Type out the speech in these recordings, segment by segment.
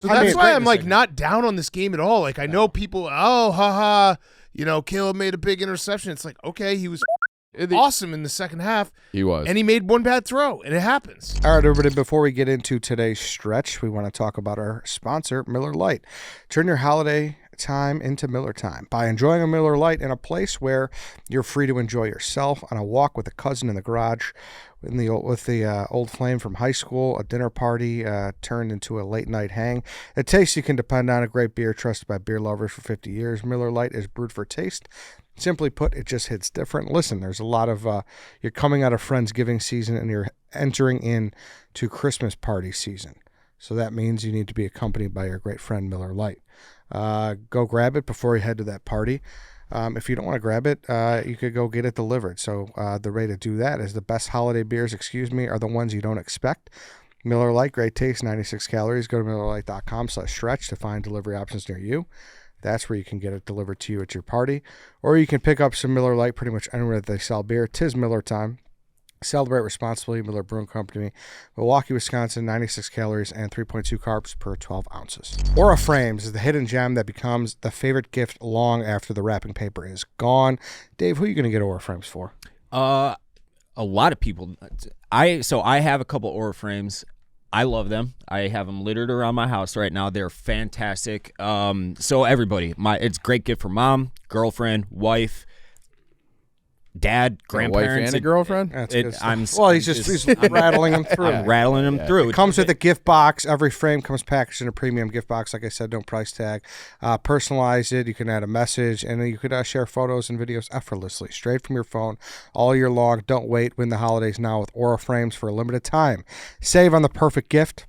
So that's why I'm like not down on this game at all. Like I know people, haha, Caleb made a big interception. It's like, okay, he was awesome in the second half. He was. And he made one bad throw, and it happens. All right, everybody, before we get into today's stretch, we want to talk about our sponsor, Miller Lite. Turn your holiday time into Miller time by enjoying a Miller Lite in a place where you're free to enjoy yourself, on a walk with a cousin in the garage, with the old flame from high school, a dinner party turned into a late night hang. A taste you can depend on, a great beer trusted by beer lovers for 50 years. Miller Lite is brewed for taste. Simply put, it just hits different. Listen, there's a lot of you're coming out of Friendsgiving season and you're entering into Christmas party season. So that means you need to be accompanied by your great friend Miller Lite. Go grab it before you head to that party. If you don't want to grab it, you could go get it delivered. So the way to do that is the best holiday beers, are the ones you don't expect. Miller Lite, great taste, 96 calories. Go to MillerLite.com/stretch to find delivery options near you. That's where you can get it delivered to you at your party. Or you can pick up some Miller Lite pretty much anywhere that they sell beer. 'Tis Miller time. Celebrate responsibly. Miller Brewing Company, Milwaukee, Wisconsin, 96 calories and 3.2 carbs per 12 ounces. Aura Frames is the hidden gem that becomes the favorite gift long after the wrapping paper is gone. Dave, who are you going to get Aura Frames for? A lot of people. I have a couple Aura Frames. I love them. I have them littered around my house right now. They're fantastic. So everybody, it's a great gift for mom, girlfriend, wife, dad, grandparents. A wife and a girlfriend? That's good stuff. He's rattling them through. I'm rattling them through. It comes with a gift box. Every frame comes packaged in a premium gift box. Like I said, no price tag. Personalize it. You can add a message, and then you could share photos and videos effortlessly, straight from your phone, all year long. Don't wait. Win the holidays now with Aura Frames for a limited time. Save on the perfect gift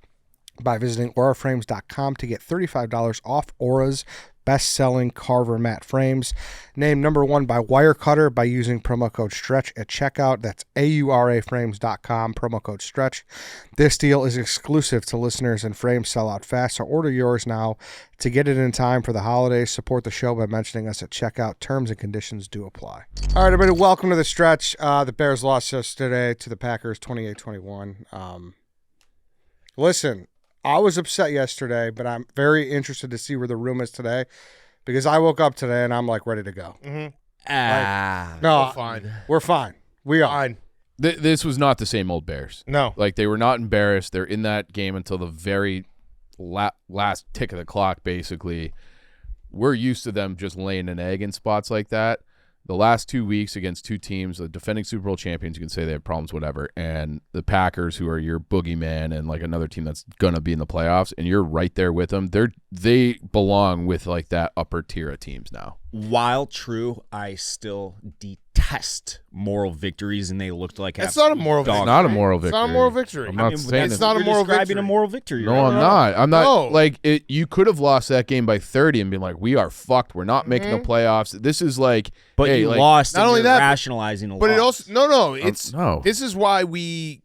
by visiting auraframes.com to get $35 off Aura's best-selling Carver matte frames. Named #1 by Wirecutter by using promo code STRETCH at checkout. That's auraframes.com, promo code STRETCH. This deal is exclusive to listeners, and frames sell out fast, so order yours now to get it in time for the holidays. Support the show by mentioning us at checkout. Terms and conditions do apply. All right, everybody, welcome to the stretch. The Bears lost yesterday to the Packers 28-21. Listen, I was upset yesterday, but I'm very interested to see where the room is today, because I woke up today and I'm like ready to go. Mm-hmm. No, we're fine. We're fine. We are. Fine. This was not the same old Bears. No. Like, they were not embarrassed. They're in that game until the very last tick of the clock, basically. We're used to them just laying an egg in spots like that. The last 2 weeks against two teams, the defending Super Bowl champions, you can say they have problems, whatever, and the Packers, who are your boogeyman, and like another team that's going to be in the playoffs, and you're right there with them. They belong with like that upper tier of teams now. While true, I still detest moral victories, and they looked like it's not a moral victory. It's not a moral victory. It's not a moral victory. I'm not saying it's not a moral victory. Describing a moral victory. No, right? I'm not. I'm not. No. Like, you could have lost that game by 30 and been like, we are fucked. We're not making the playoffs. This is like, But hey, you like, lost. not only that, rationalizing a but loss. it also no. It's no. This is why the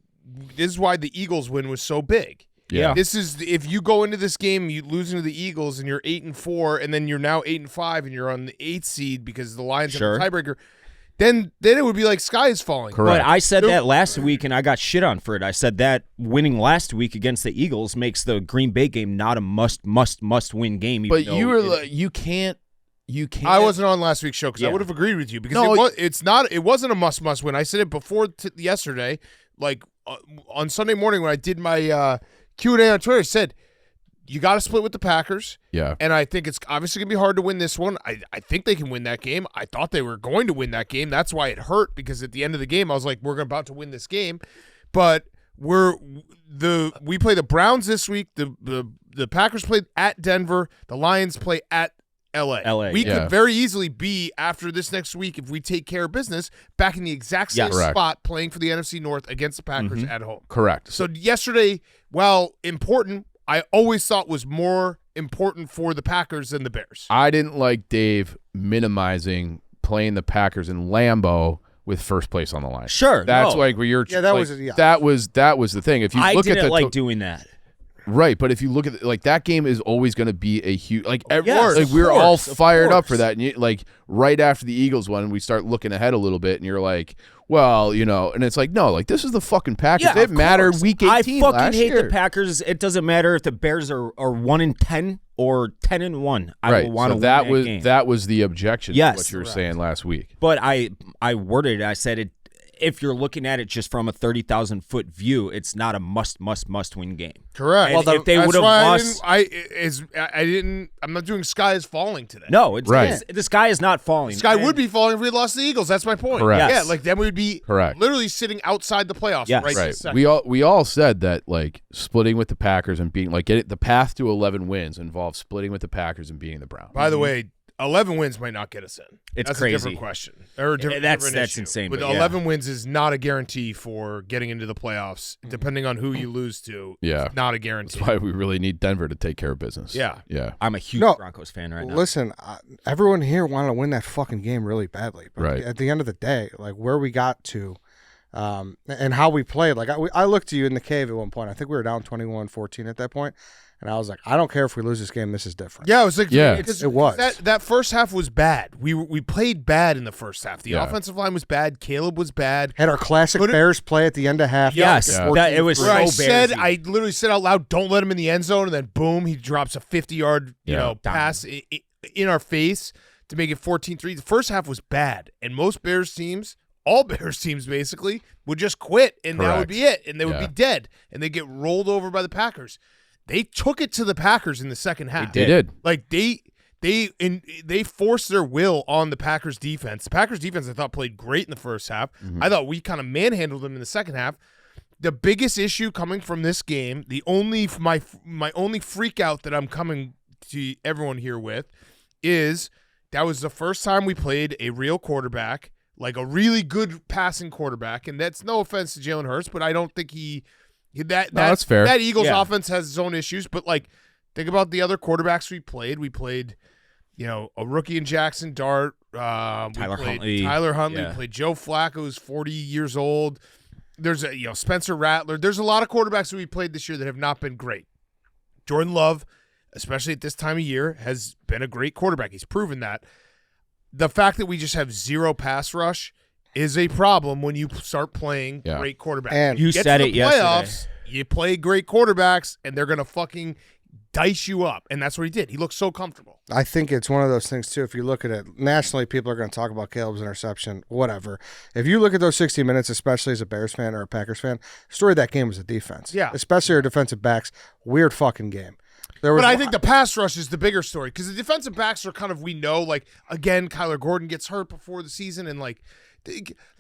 Eagles win was so big. Yeah. This is, if you go into this game, you losing to the Eagles, and you're 8-4, and then you're now 8-5, and you're on the 8th seed because the Lions have a tiebreaker. Then it would be like sky is falling. Correct. But I said that last week, and I got shit on for it. I said that winning last week against the Eagles makes the Green Bay game not a must win game. But you were like, you can't. I wasn't on last week's show because I would have agreed with you, because it wasn't a must win. I said it before yesterday, like on Sunday morning when I did my Q&A on Twitter. I said, you got to split with the Packers. Yeah. And I think it's obviously going to be hard to win this one. I think they can win that game. I thought they were going to win that game. That's why it hurt, because at the end of the game, I was like, we're about to win this game. But we play the Browns this week. The Packers played at Denver. The Lions play at LA. We could very easily be, after this next week, if we take care of business, back in the exact same spot playing for the NFC North against the Packers at home. Correct. So yesterday, while important, I always thought was more important for the Packers than the Bears. I didn't like Dave minimizing playing the Packers in Lambeau with first place on the line. Sure. That's like where you're. Yeah, that like, was that was the thing. If you look didn't at like doing that. Right, but if you look at like that game is always going to be a huge like Yes, like of we're all course, of fired up for course. that, and like right after the Eagles one, we start looking ahead a little bit, and you're like, well, and it's like no, like this is the fucking Packers. Yeah, It didn't of matter course. week I 18 fucking last hate year. the Packers. It doesn't matter if the Bears are 1-10 or 10-1. I Right, will want to so win that that was game. that was the objection. to Yes. what you were saying last week. But I worded it. I said it. If you're looking at it just from a 30,000-foot view, it's not a must win game. Correct. And if they That's would have why lost, I'm not doing sky is falling today. no, it's Right. the sky is not falling. Sky And- would be falling if we had lost the Eagles. That's my point. Correct. Yeah, Yes. like then we would be Correct. literally sitting outside the playoffs Yes. right Right. this second. We all said that like splitting with the Packers and beating like the path to 11 wins involves splitting with the Packers and beating the Browns. By the way, 11 wins might not get us in. It's That's crazy. a different question. Or a different, That's different issue. insane, But but yeah. 11 wins is not a guarantee for getting into the playoffs, depending on who you lose to. Yeah. It's not a guarantee. That's why we really need Denver to take care of business. Yeah. Yeah. I'm a huge No, Broncos fan right now. Listen, everyone here wanted to win that fucking game really badly. But Right. at the end of the day, like where we got to and how we played, like I looked to you in the cave at one point. I think we were down 21-14 at that point. And I was like, I don't care if we lose this game. This is different. Yeah, it was like It was. That first half was bad. We played bad in the first half. The Yeah. offensive line was bad. Caleb was bad. Had our classic Put it- Bears play at the end of half. Yes, Yeah. that it was Where I so said, Bearsy. I literally said out loud, "Don't let him in the end zone," and then boom, he drops a 50-yard, pass in our face to make it 14-3. The first half was bad, and most Bears teams, all Bears teams basically, would just quit, and that would Correct. be it, and they would Yeah. be dead, and they get rolled over by the Packers. They took it to the Packers in the second half. They did. Like they forced their will on the Packers defense. The Packers defense I thought played great in the first half. Mm-hmm. I thought we kind of manhandled them in the second half. The biggest issue coming from this game, my only freak out that I'm coming to everyone here with is that was the first time we played a real quarterback, like a really good passing quarterback, and that's no offense to Jalen Hurts, but I don't think that's fair. That Eagles Yeah. offense has its own issues, but like think about the other quarterbacks we played. We played, a rookie in Jackson Dart. Tyler Huntley. Tyler Huntley. Yeah. We played Joe Flacco, who's 40 years old. There's Spencer Rattler. There's a lot of quarterbacks that we played this year that have not been great. Jordan Love, especially at this time of year, has been a great quarterback. He's proven that. The fact that we just have zero pass rush is a problem when you start playing Yeah. great quarterbacks. And You Get said to the it yesterday. playoffs, you play great quarterbacks, and they're going to fucking dice you up. And that's what he did. He looked so comfortable. I think it's one of those things, too. If you look at it nationally, people are going to talk about Caleb's interception, whatever. If you look at those 60 minutes, especially as a Bears fan or a Packers fan, the story of that game was the defense. Yeah. Especially our defensive backs. Weird fucking game. There was But I think the pass rush is the bigger story because the defensive backs are kind of, we know, like, again, Kyler Gordon gets hurt before the season, and like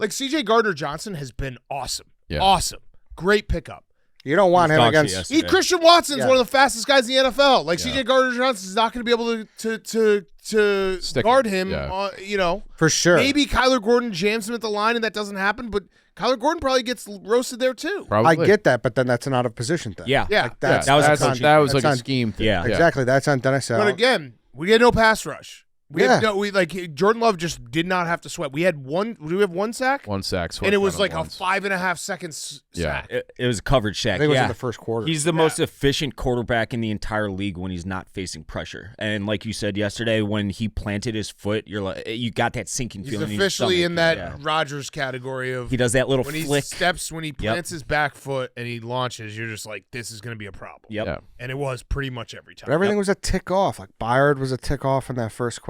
C.J. Gardner-Johnson has been awesome. Yeah. Awesome. Great pickup. you don't want him Dog shit against. yesterday. Christian Watson's Yeah. one of the fastest guys in the NFL. Like, Yeah. C.J. Gardner-Johnson is not going to be able to Stick guard him. him, Yeah. For sure. Maybe Kyler Gordon jams him at the line, and that doesn't happen, but Kyler Gordon probably gets roasted there too. Probably. I get that, but then that's an out of position thing. Yeah. Yeah. Like, that's, that was a that's coaching- that was that's like a on- scheme thing. Yeah. Exactly. That's on Dennis But Allen. again, we had no pass rush. We Yeah. had Jordan Love just did not have to sweat. We had one. Did we have one sack? One sack. And it was swept like on a him once. 5.5 seconds Yeah. sack. It was a coverage I sack. think it was yeah. in the first quarter. He's the most efficient quarterback in the entire league when he's not facing pressure. And like you said yesterday, when he planted his foot, you got that sinking He's feeling. officially in in your that stomach. Rodgers category of He does that little when flick. he plants his back foot and he launches. You're just like, this is going to be a problem. Yep. Yeah. And it was pretty much every time. But everything was a tick off. Like Byard was a tick off on that first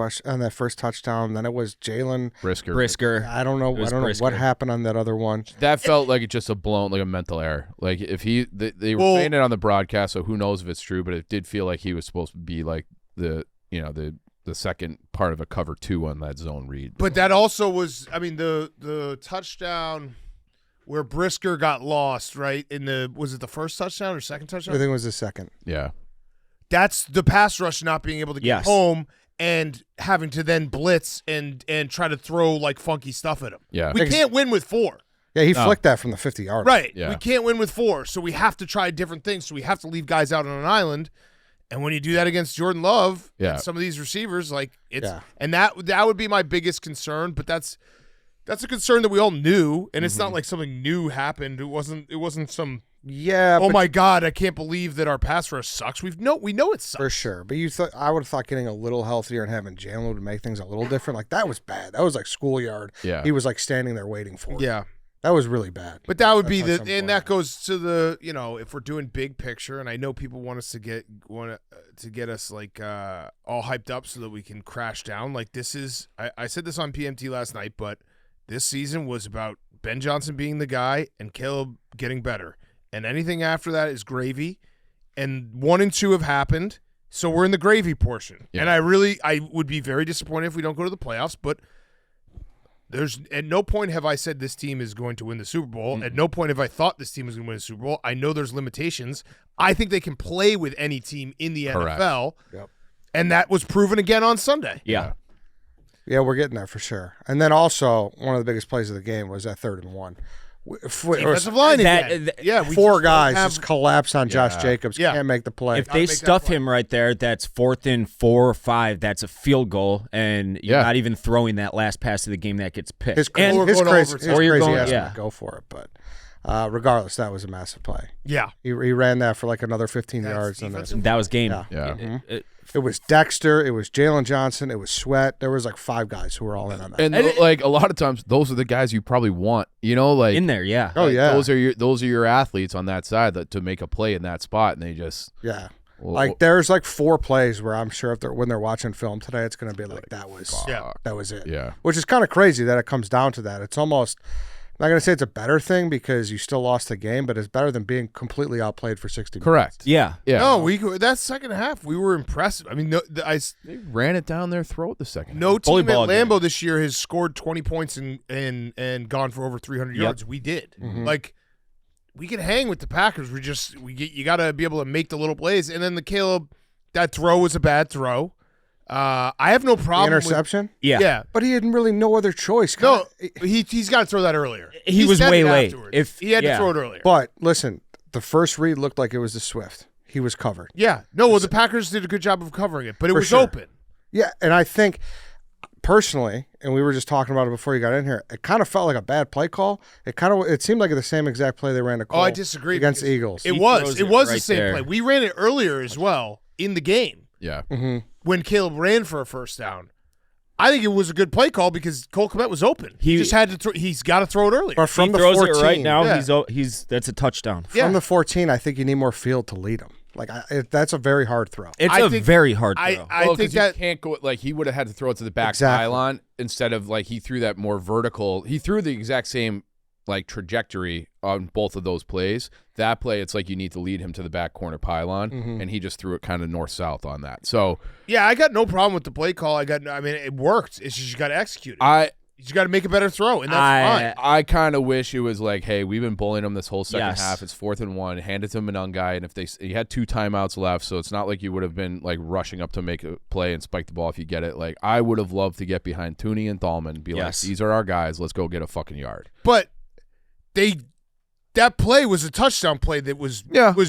touchdown. Then it was Jalen. Brisker. I don't know. It was I don't know what Brisker. happened on that other one. That felt like just a blown, like a mental error. Like if they were Well- saying it on the broadcast, so who knows if it's true, but it did feel like he was supposed to be like the second part of a cover 2 on that zone read. But that also was, I mean, the touchdown where Brisker got lost, right? Was it the first touchdown or second touchdown? Everything was the second. Yeah. That's the pass rush not being able to get Yes. home and having to then blitz and try to throw like funky stuff at him. Yeah. We can't win with 4. Yeah, he No. flicked that from the 50-yard. Right. Yeah. We can't win with 4, so we have to try different things. So we have to leave guys out on an island. And when you do that against Jordan Love Yeah. and some of these receivers, like it's Yeah. and that would be my biggest concern, but that's a concern that we all knew, and it's not like something new happened. It wasn't some Yeah. Oh but my God, I can't believe that our pass rush sucks. We know it sucks. For sure. But I would have thought getting a little healthier and having Jalen would make things a little different. Like, that was bad. That was like schoolyard. Yeah. He was like standing there waiting for it. Yeah. That was really bad. But that would be That's how and that simple goes to the, if we're doing big picture, and I know people want us to get us like all hyped up so that we can crash down. Like, this is, I said this on PMT last night, but this season was about Ben Johnson being the guy and Caleb getting better. And anything after that is gravy. And 1 and 2 have happened, so we're in the gravy portion. Yeah. And I would be very disappointed if we don't go to the playoffs, but there's at no point have I said this team is going to win the Super Bowl. At no point have I thought this team is going to win the Super Bowl. I know there's limitations. I think they can play with any team in the Correct. NFL. Yep. And that was proven again on Sunday. Yeah. Yeah, we're getting there for sure. And then also, one of the biggest plays of the game was that 3rd and 1. Defensive line again. Yeah, we Four just don't guys have- just collapse on Josh Jacobs. Yeah. Can't make the play. If they make that stuff play. him right there, that's 4th and 4 or 5. That's a field goal, and you're Yeah. not even throwing that last pass of the game that gets picked. his and we're his going crazy, overtime. his Or you're crazy going- ass yeah. would go for it. But regardless, that was a massive play. Yeah. He ran that for like another 15 yards. And defensive. that was game. Yeah. it was Dexter. It was Jalen Johnson. It was Sweat. There was like 5 guys who were all in on that. And like a lot of times, those are the guys you probably want. Like in there, yeah. Oh, yeah. those are your athletes on that side to make a play in that spot, and they just Yeah. Like, there's like 4 plays where I'm sure when they're watching film today, it's going to be like, that was it. Yeah. Which is kind of crazy that it comes down to that. It's almost, I'm not going to say it's a better thing because you still lost the game, but it's better than being completely outplayed for 60 minutes. correct. Yeah. Yeah. No, that second half, we were impressive. I mean, They ran it down their throat the second. no team at Volleyball Lambeau this year has scored 20 points and gone for over 300 yards. We did. Like, we can hang with the Packers. You got to be able to make the little plays. And then the Caleb, that throw was a bad throw. I have no The problem interception? Yeah. But he had really no other choice. No, he's got to throw that earlier. He was said way it late. afterwards. If- he had to yeah. throw it earlier. But listen, the first read looked like it was the Swift. He was covered. Yeah. No, well, the Packers did a good job of covering it, but it For was sure. open. Yeah, and I think personally, and we were just talking about it before you got in here, it kind of felt like a bad play call. It seemed like the same exact play they ran to Cole I disagree. against the because Eagles. It He was. throws It it was the right same there. play. We ran it earlier as well in the game Yeah. when Caleb ran for a first down. I think it was a good play call because Cole Kmet was open. He just had to throw. He's got to throw it earlier. But from he the throws 14, it right now. yeah. He's that's a touchdown. Yeah. From the 14, I think you need more field to lead him. Like, that's a very hard throw. It's I a think- very hard throw. I Well, think 'cause you that can't go like he would have had to throw it to the back Exactly. pylon instead of like he threw that more vertical. He threw the exact same like trajectory on both of those plays. That play, it's like you need to lead him to the back corner pylon, and he just threw it kind of north south on that. So I got no problem with the play call. I mean, it worked. It's just you got to execute it. You just got to make a better throw, and that's fine. I kind of wish it was like, hey, we've been bullying him this whole second Yes. half. It's 4th and 1. Hand it to Monangai, and he had 2 timeouts left, so it's not like you would have been like rushing up to make a play and spike the ball if you get it. Like I would have loved to get behind Tooney and Thalman and be Yes. like, these are our guys. Let's go get a fucking yard. But that play was a touchdown play that was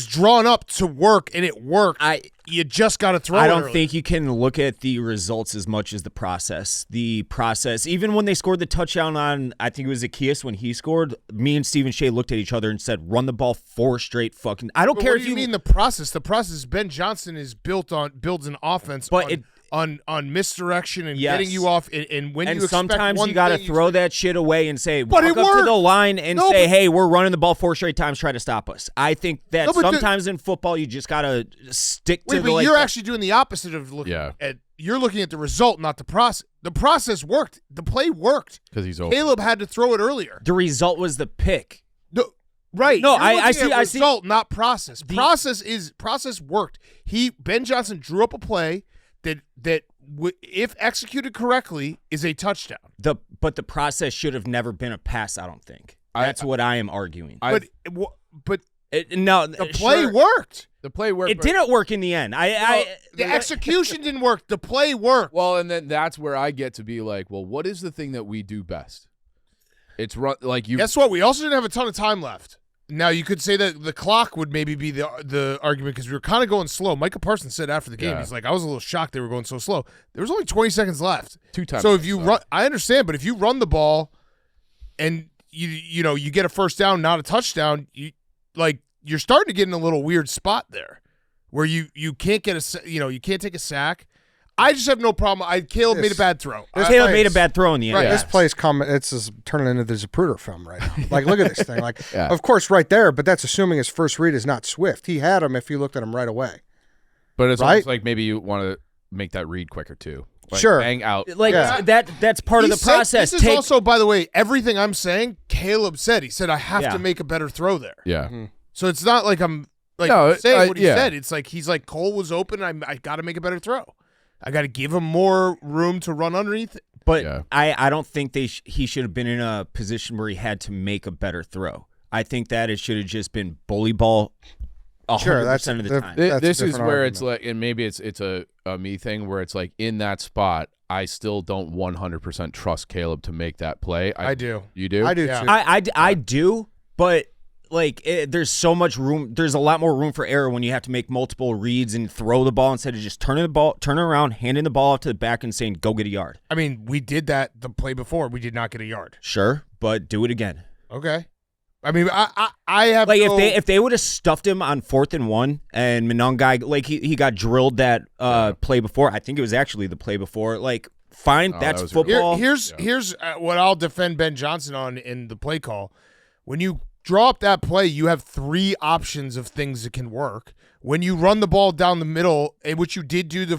drawn up to work, and it worked. You just got to throw it I don't early. think you can look at the results as much as the process. The process, even when they scored the touchdown on, I think it was Zacchaeus when he scored, me and Stephen Shea looked at each other and said, run the ball 4 straight fucking. I don't But care what if do you mean the process. The process, Ben Johnson is builds an offense But on misdirection and Yes. getting you off. And when and you expect sometimes one you got to thing, throw that shit away and say, But walk it up to worked. the line and No, say, but- hey, we're running the ball 4 straight times, try to stop us. I think that No, but sometimes in football you just got to stick to Wait, the but like, you're actually doing the opposite of looking Yeah. at. You're looking at the result, not the process. The process worked. The play worked. Because he's open. Caleb had to throw it earlier. the result was the pick. No, right. No, You're I looking see- at I see- result, not process. Process worked. Ben Johnson drew up a play that if executed correctly, is a touchdown. But the process should have never been a pass, I don't think. That's what I am arguing. But No, the play worked. The play worked. It didn't work in the end. The execution didn't work. The play worked. Well, and then that's where I get to be like, well, what is the thing that we do best? It's run like you. Guess what? We also didn't have a ton of time left. Now you could say that the clock would maybe be the argument because we were kind of going slow. Micah Parsons said after the game, Yeah. he's like, I was a little shocked they were going so slow. There was only 20 seconds left. 2 times. So if you run, I understand, but if you run the ball and you get a first down, not a touchdown, you're starting to get in a little weird spot there, where you can't get you can't take a sack. I just have no problem. Caleb made a bad throw. Caleb made a bad throw in the end. Right, Yeah. this play's it's just turning into the Zapruder film right now. Like, look at this thing. Like, of course, right there, but that's assuming his first read is not swift. He had him if you looked at him right away. But it's Right? almost like maybe you want to make that read quicker too. Like, Sure. bang out. Like that's part of the process. This is also, by the way, everything I'm saying, Caleb said. He said, I have to make a better throw there. Yeah. So it's not like I'm saying what he said. It's like he's like, Cole was open. I got to make a better throw. I got to give him more room to run underneath it. But I don't think he should have been in a position where he had to make a better throw. I think that it should have just been bully ball 100% of the time. This is where it's like, and maybe it's a me thing where it's like in that spot, I still don't 100% trust Caleb to make that play. I do. You do? I do too. I do, but like there's so much room. There's a lot more room for error when you have to make multiple reads and throw the ball instead of just turning around, handing the ball off to the back and saying, go get a yard. I mean, we did that the play before. We did not get a yard. Sure, but do it again. Okay. I mean, I have like if they would have stuffed him on 4th and 1 and Monongai, like he got drilled that play before. I think it was actually the play before. Like, fine, that's football. Here's what I'll defend Ben Johnson on in the play call. When you draw up that play, you have 3 options of things that can work. When you run the ball down the middle, which you did do the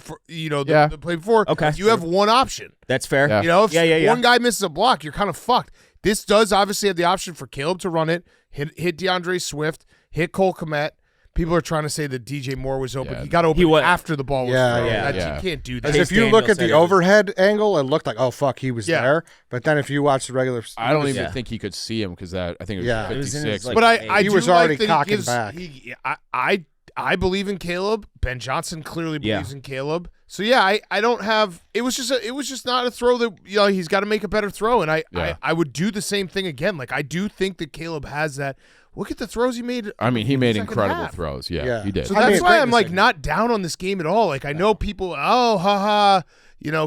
play before, you have 1 option. That's fair. Yeah. If one guy misses a block, you're kind of fucked. This does obviously have the option for Caleb to run it, hit DeAndre Swift, hit Cole Kmet. People are trying to say that DJ Moore was open. He got open after the ball was thrown. You can't do that. If you look at the overhead angle, it looked like, oh, fuck, he was there. But then if you watch the regular... I don't even think he could see him because I think it was 56. But he was already cocking back. I believe in Caleb. Ben Johnson clearly believes in Caleb. So I don't have. It was just not a throw that he's got to make a better throw, and I would do the same thing again. Like I do think that Caleb has that. Look at the throws he made. I mean, he made incredible throws. Yeah, he did. So that's why I'm like not down on this game at all. Like I know people. Oh, haha.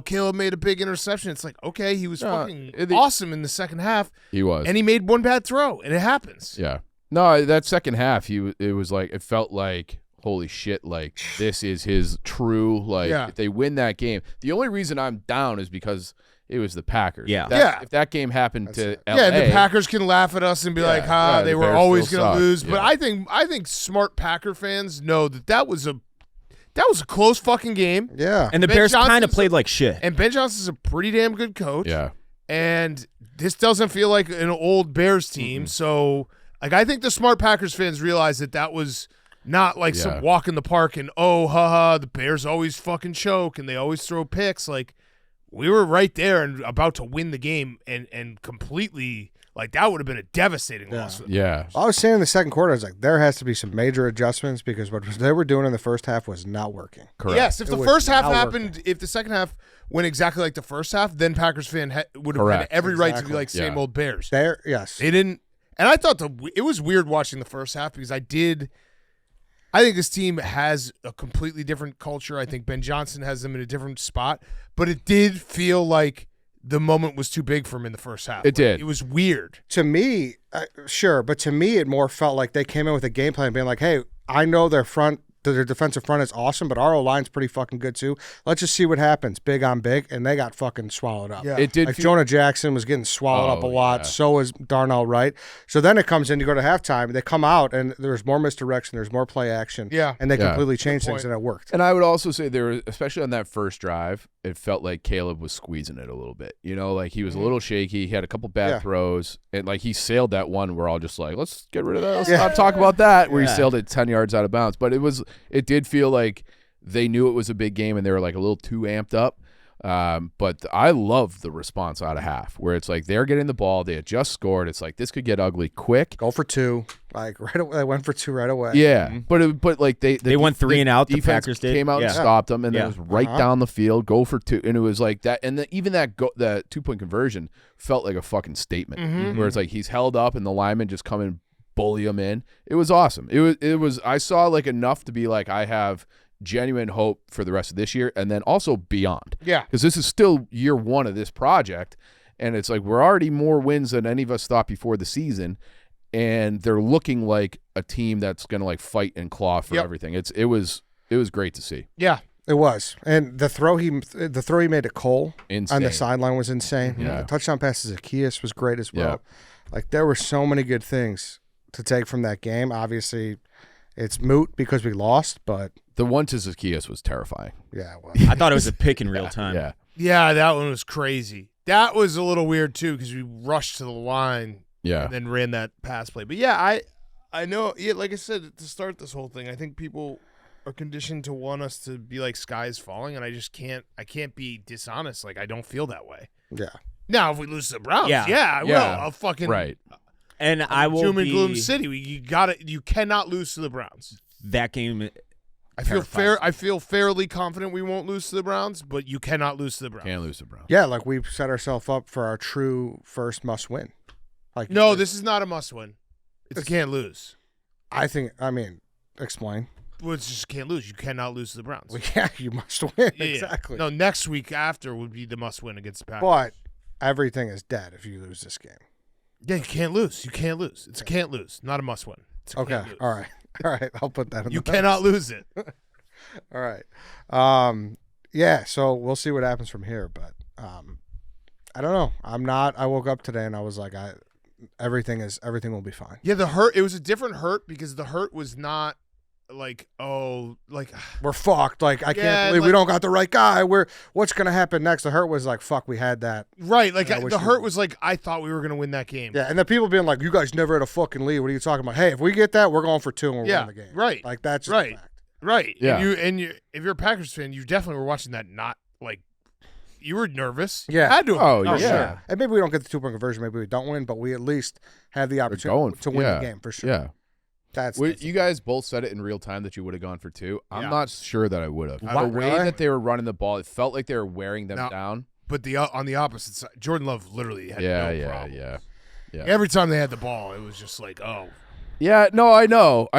Caleb made a big interception. It's like, okay, he was fucking awesome in the second half. He was, and he made one bad throw, and it happens. Yeah. No, that second half, it felt like, holy shit, like this is his true, if they win that game. The only reason I'm down is because it was the Packers. If that game happened to LA. The Packers can laugh at us and be like, they were always going to lose. But I think smart Packer fans know that was a close fucking game. Yeah. And the Bears kind of played like shit. And Ben Johnson's a pretty damn good coach. Yeah. And this doesn't feel like an old Bears team. So, I think the smart Packers fans realize that was not like some walk in the park and, the Bears always fucking choke and they always throw picks. Like, we were right there and about to win the game and completely, that would have been a devastating loss. Yeah. I was saying in the second quarter, I was like, there has to be some major adjustments because what they were doing in the first half was not working. Correct. Yes, if the first half happened, if the second half went exactly like the first half, then Packers fan would have had every right to be like same old Bears. Yes. They didn't. And I thought it was weird watching the first half because I think this team has a completely different culture. I think Ben Johnson has them in a different spot, but it did feel like the moment was too big for him in the first half. It did. It was weird. To me, sure, but to me it more felt like they came in with a game plan being like, hey, I know their defensive front is awesome, but our O-line's pretty fucking good too. Let's just see what happens, big on big, and they got fucking swallowed up. Yeah. It did. Jonah Jackson was getting swallowed up a lot. So is Darnell Wright. So then it comes in, you go to halftime, they come out, and there's more misdirection, there's more play action. Yeah. And they completely changed things, and it worked. And I would also say especially on that first drive, it felt like Caleb was squeezing it a little bit. He was a little shaky. He had a couple bad throws, and he sailed that one. We're all just like, let's get rid of that. Let's not talk about that. Where he sailed it 10 yards out of bounds. But it did feel like they knew it was a big game and they were like a little too amped up. But I love the response out of half where it's like they're getting the ball. They had just scored. It's like this could get ugly quick. Go for 2. Right away. They went for 2 right away. Yeah. But they went 3 and out. The Packers came out and stopped them, and then it was right down the field. Go for 2, and it was like that. And even that 2-point conversion felt like a fucking statement. Where it's like he's held up, and the linemen just come and bully him in. It was awesome. It was. I saw enough to be like I have genuine hope for the rest of this year and then also beyond. Yeah. Because this is still year 1 of this project, and it's like we're already more wins than any of us thought before the season. and they're looking like a team that's going to like fight and claw for everything. It was great to see. Yeah. It was, and the throw he made to Cole Insane. on the sideline was insane. Yeah. The touchdown pass to Zacchaeus was great as well. Yeah. Like there were so many good things to take from that game. Obviously, it's moot because we lost, but The one to Zacchaeus was terrifying. yeah, well, I thought it was a pick in real time. Yeah. Yeah, that one was crazy. That was a little weird too because we rushed to the line Yeah. and then ran that pass play. But yeah, I know. Yeah, like I said to start this whole thing, I think people are conditioned to want us to be like skies falling, and I just can't. I can't be dishonest. Like I don't feel that way. yeah. Now, if we lose to the Browns, Yeah. I will. Yeah. I'll fucking Right. And I will doom and be gloom city. You cannot lose to the Browns. that game. I feel Terrifies I feel fairly confident we won't lose to the Browns, but you cannot lose to the Browns. Can't lose the Browns. Yeah, like we've set ourselves up for our true first must-win. Like No, this is not a must-win. It's a can't lose. I mean, explain. Well, it's just can't lose. You cannot lose to the Browns. Well, yeah, you must win. Yeah. Exactly. No, next week after would be the must-win against the Packers. But everything is dead if you lose this game. Yeah, you can't lose. You can't lose. It's a can't lose, not a must-win. It's a Okay. can't lose. All right. All right. I'll put that in You the cannot lose it. All right. Yeah, so we'll see what happens from here, but I don't know. I woke up today and I was like everything will be fine. Yeah, the hurt, it was a different hurt because the hurt was not like, We're fucked. Like I Yeah, can't believe we like- don't got the right guy. What's going to happen next? The hurt was like fuck, we had that. right. Like I wish the we- hurt was like, I thought we were going to win that game. Yeah, and the people being like, "You guys never had a fucking lead. What are you talking about?" Hey, if we get that, we're going for 2 and we're Yeah, winning the game. right, Like that's just right. a fact. Right. Yeah. If you're a Packers fan, you definitely were watching that not like, you were nervous. Yeah. You had to. Oh, Oh, yeah. sure. And maybe we don't get the 2-point conversion. Maybe we don't win, but we at least have the They're opportunity going to win yeah. the game for sure. Yeah. That's You guys both said it in real time that you would have gone for 2. I'm Yeah. not sure that I would have. Wow, The way really? that they were running the ball, it felt like they were wearing them No. down. But on the opposite side, Jordan Love literally had no problem. Yeah. Every time they had the ball, it was just like, oh. Yeah, no, I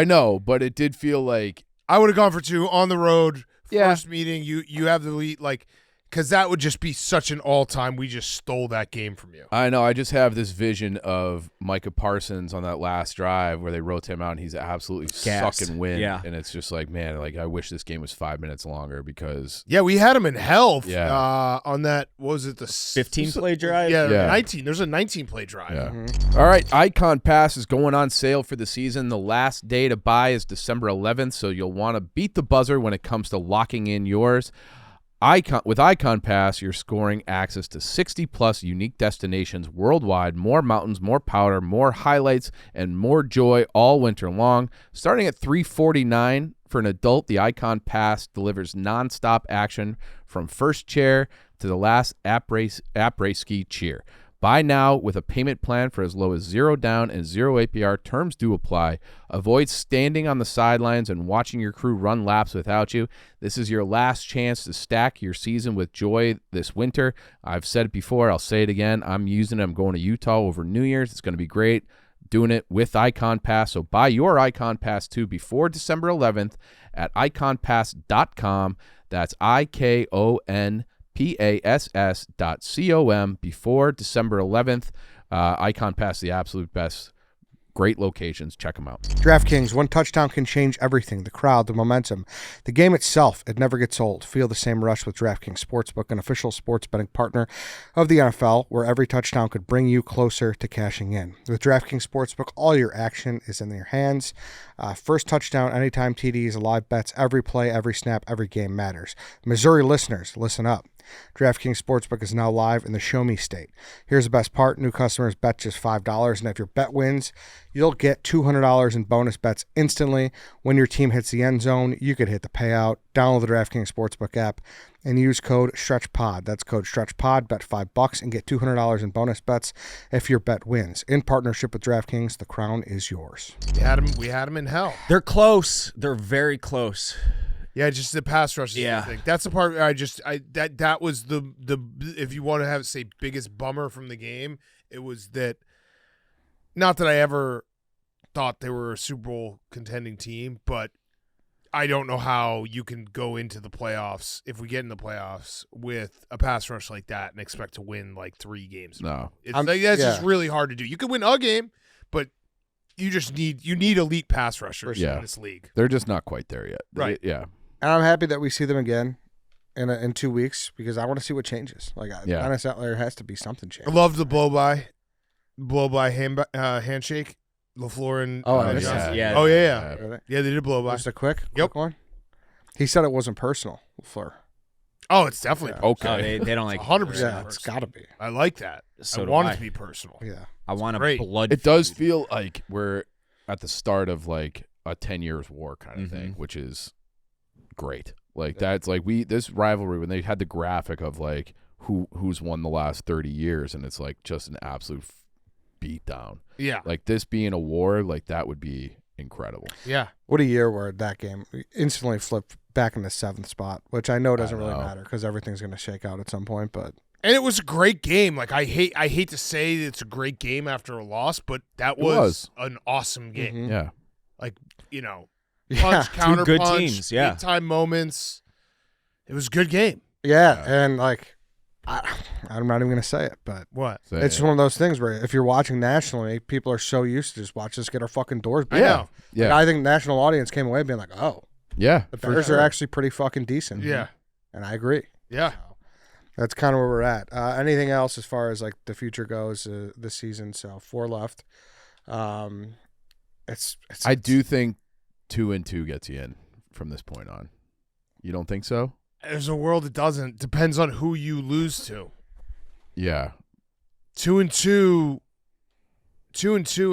know, but it did feel like I would have gone for 2 on the road. Yeah. First meeting, you have the lead, like, because that would just be such an all-time. We just stole that game from you. I know. I just have this vision of Micah Parsons on that last drive where they rotate him out and he's absolutely Gassed. sucking wind. Yeah. And it's just like, man, like I wish this game was 5 minutes longer because Yeah, we had him in hell. Yeah. On that, what was it, the 15-play drive? Yeah, Yeah. 19. There's a 19-play drive. yeah. All right, Icon Pass is going on sale for the season. The last day to buy is December 11th, so you'll want to beat the buzzer when it comes to locking in yours. With Icon Pass, you're scoring access to 60-plus unique destinations worldwide, more mountains, more powder, more highlights, and more joy all winter long. Starting at $349 for an adult, the Icon Pass delivers nonstop action from first chair to the last après ski cheer. Buy now with a payment plan for as low as 0 down and 0 APR. Terms do apply. Avoid standing on the sidelines and watching your crew run laps without you. This is your last chance to stack your season with joy this winter. I've said it before. I'll say it again. I'm going to Utah over New Year's. It's going to be great. Doing it with Icon Pass. So buy your Icon Pass too before December 11th at iconpass.com. That's IKONPASS.com before December 11th. Icon Pass, the absolute best. Great locations. Check them out. DraftKings, one touchdown can change everything. The crowd, the momentum, the game itself, it never gets old. Feel the same rush with DraftKings Sportsbook, an official sports betting partner of the NFL, where every touchdown could bring you closer to cashing in. With DraftKings Sportsbook, all your action is in your hands. First touchdown, anytime TDs, live bets, every play, every snap, every game matters. Missouri listeners, listen up. DraftKings Sportsbook is now live in the Show Me State. Here's the best part. New customers bet just $5, and if your bet wins, you'll get $200 in bonus bets instantly. When your team hits the end zone, you could hit the payout. Download the DraftKings Sportsbook app and use code STRETCHPOD. That's code STRETCHPOD. Bet $5 and get $200 in bonus bets if your bet wins. In partnership with DraftKings, the crown is yours. We had him in hell. They're close. They're very close. Yeah, just the pass rush. Yeah. Thing. That's the part where that was the if you want to say biggest bummer from the game, it was that. Not that I ever thought they were a Super Bowl contending team, but I don't know how you can go into the playoffs if we get in the playoffs with a pass rush like that and expect to win like 3 games. No. It's like that's just really hard to do. You could win a game, but you need elite pass rushers Yeah. in this league. They're just not quite there yet. Right. Yeah. And I'm happy that we see them again in 2 weeks because I want to see what changes. Like, Yeah. there has to be something I changed. love the blow by handshake. LaFleur and Oh, I Johnson. missed that. Yeah. Oh yeah. Really? Yeah, they did blow by. Just a quick Yep. one. He said it wasn't personal, LaFleur. Oh, it's definitely Yeah. Okay. Oh, they don't like 100%. Yeah, it's got to be. I like that. So I do want I. it to be personal. Yeah. I want a great. blood. It does feud. feel like we're at the start of like a 10 years war kind of thing, which is great. Like that's like this rivalry when they had the graphic of like who's won the last 30 years and it's like just an absolute beat down. Yeah. Like this being a war, like that would be incredible. Yeah. What a year where that game instantly flipped back in the 7th spot, which I know doesn't really know. matter because everything's going to shake out at some point. But And it was a great game. Like I hate to say it's a great game after a loss, but that It was. an awesome game. Mhm. Yeah. Like, punch, yeah, counter good punch, teams, yeah. big time moments. It was a good game. yeah, and like I'm not even going to say it, but What? So, it's one of those things where if you're watching nationally, people are so used to just watch us get our fucking doors beat. I know. yeah. Like, I think national audience came away being like, oh, Yeah. the for Bears sure. are actually pretty fucking decent. Yeah. And I agree. Yeah. That's kind of where we're at. Anything else as far as like the future goes this season? So 4 left. I do think 2-2 gets you in from this point on. You don't think so? There's a world that doesn't. Depends on who you lose to. Yeah. 2-2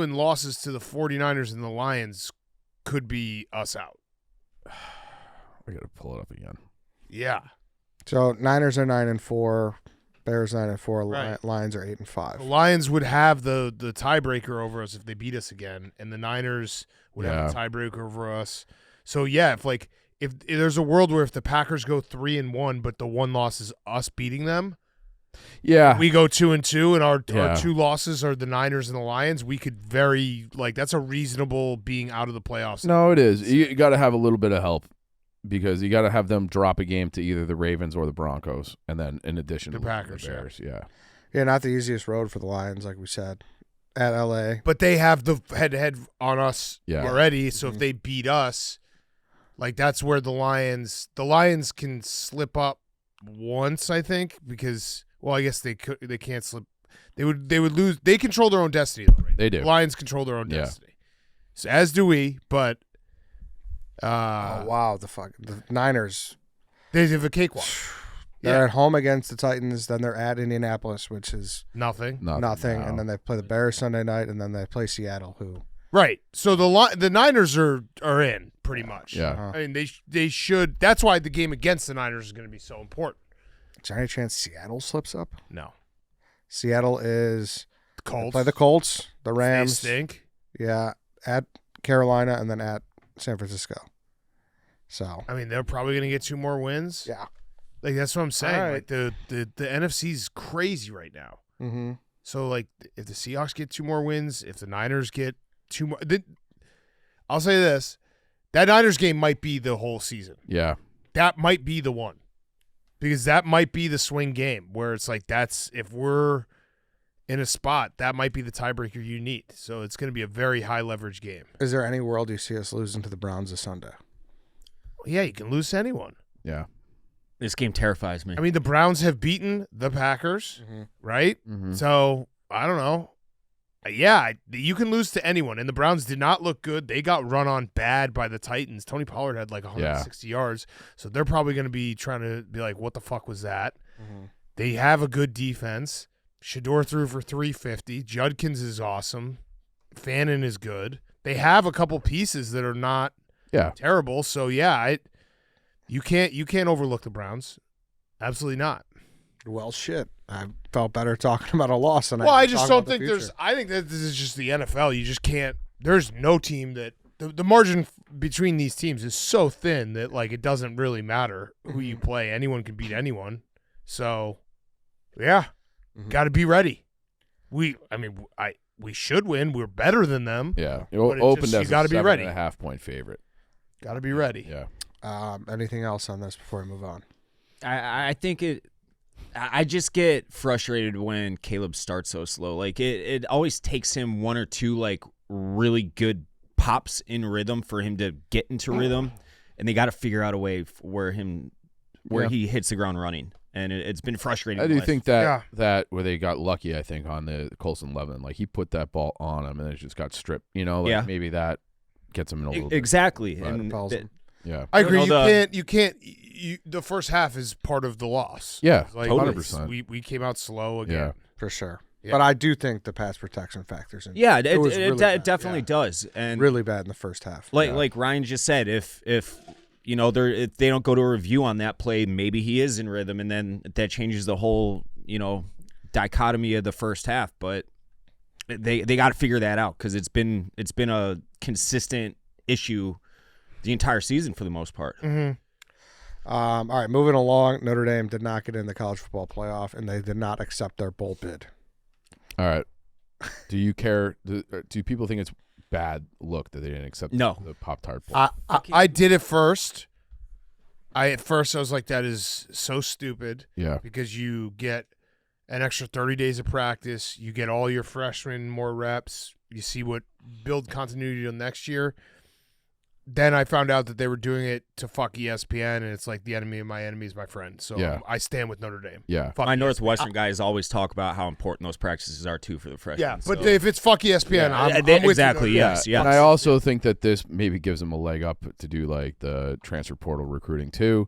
and losses to the 49ers and the Lions could be us out. I got to pull it up again. Yeah. So Niners are 9-4, Bears 9-4, Right. Lions are The 8-5. Lions would have the tiebreaker over us if they beat us again, and the Niners would have the tiebreaker over us. So yeah, if there's a world where if the Packers go 3-1, but the one loss is us beating them, Yeah. we go 2-2, and our Yeah. 2 losses are the Niners and the Lions. We could that's a reasonable being out of the playoffs. No, it is. You got to have a little bit of help because you got to have them drop a game to either the Ravens or the Broncos, and then in addition The to Packers, the Bears. Yeah. Yeah, not the easiest road for the Lions, like we said, at LA. But they have the head-to-head on us Yeah. already, so if they beat us, that's where the Lions can slip up once, I think, because I guess they can't slip. They would lose. They control their own destiny though, right? They do. The Lions control their own Yeah. destiny. So as do we, but Oh wow, the Niners. they have a cakewalk. They're at home against the Titans, then they're at Indianapolis, which is Nothing. nothing, no. and then they play the Bears Sunday night, and then they play Seattle, who Right. So the Niners are in pretty much. Yeah. Uh-huh. I mean they should. That's why the game against the Niners is going to be so important. is there any chance Seattle slips up? No. Seattle is The Colts. play the Colts, the They Rams, stink. yeah, at Carolina, and then at San Francisco. So I mean, they're probably going to get 2 more wins. yeah, That's what I'm saying. All right. Like the NFC's crazy right now. mm-hmm. So if the Seahawks get 2 more wins, if the Niners get 2 more, I'll say this: that Niners game might be the whole season. Yeah. That might be the one, because that might be the swing game where it's if we're in a spot, that might be the tiebreaker you need. So it's going to be a very high leverage game. Is there any world you see us losing to the Browns this Sunday? Yeah, you can lose to anyone. Yeah. This game terrifies me. I mean, the Browns have beaten the Packers, right? Mhm. So I don't know. Yeah, you can lose to anyone, and the Browns did not look good. They got run on bad by the Titans. Tony Pollard had 160 yards, so they're probably going to be trying to be like, what the fuck was that? They have a good defense. Shador threw for 350. Judkins is awesome. Fannin is good. They have a couple pieces that are not terrible. So yeah, you can't overlook the Browns. Absolutely not. Well, shit. I felt better talking about a loss than Well, I just don't the think future. I think that this is just the NFL. You just can't. There's no team that the margin between these teams is so thin that it doesn't really matter who you play. Anyone can beat anyone. So, yeah, got to be ready. We should win. We're better than them. Yeah. It But it opened just- as you gotta a be ready. 7.5-point favorite. Got to be ready. Yeah. Anything else on this before we move on? I think I just get frustrated when Caleb starts so slow. It always takes him 1 or 2 really good pops in rhythm for him to get into rhythm, and they got to figure out a way where he hits the ground running. And it's been frustrating. I do think that where they got lucky, I think, on the Colson Levin, like he put that ball on him and it just got stripped. Maybe that gets him in a little exactly. bit. And Yeah, I agree. You can't. The first half is part of the loss. Yeah, like, 100%. We came out slow again. Yeah, for sure. Yeah. But I do think the pass protection factors in. Yeah, it was really bad. definitely does. And really bad in the first half. Like Ryan just said, if if they don't go to a review on that play, maybe he is in rhythm, and then that changes the whole dichotomy of the first half. But they got to figure that out because it's been a consistent issue the entire season for the most part. Mm-hmm. All right, moving along. Notre Dame did not get in the college football playoff, and they did not accept their bowl bid. All right. Do you care? Do people think it's bad look that they didn't accept the Pop-Tart bowl? I did it first. At first I was like, that is so stupid. Yeah. Because you get an extra 30 days of practice. You get all your freshmen more reps. You see what build continuity till next year. Then I found out that they were doing it to fuck ESPN, and it's like the enemy of my enemy is my friend. So I stand with Notre Dame. Yeah. My Northwestern guys always talk about how important those practices are, too, for the freshmen. Yeah, but if it's fuck ESPN, I'm with exactly, you. Yes. And I also think that this maybe gives them a leg up to do like the transfer portal recruiting, too.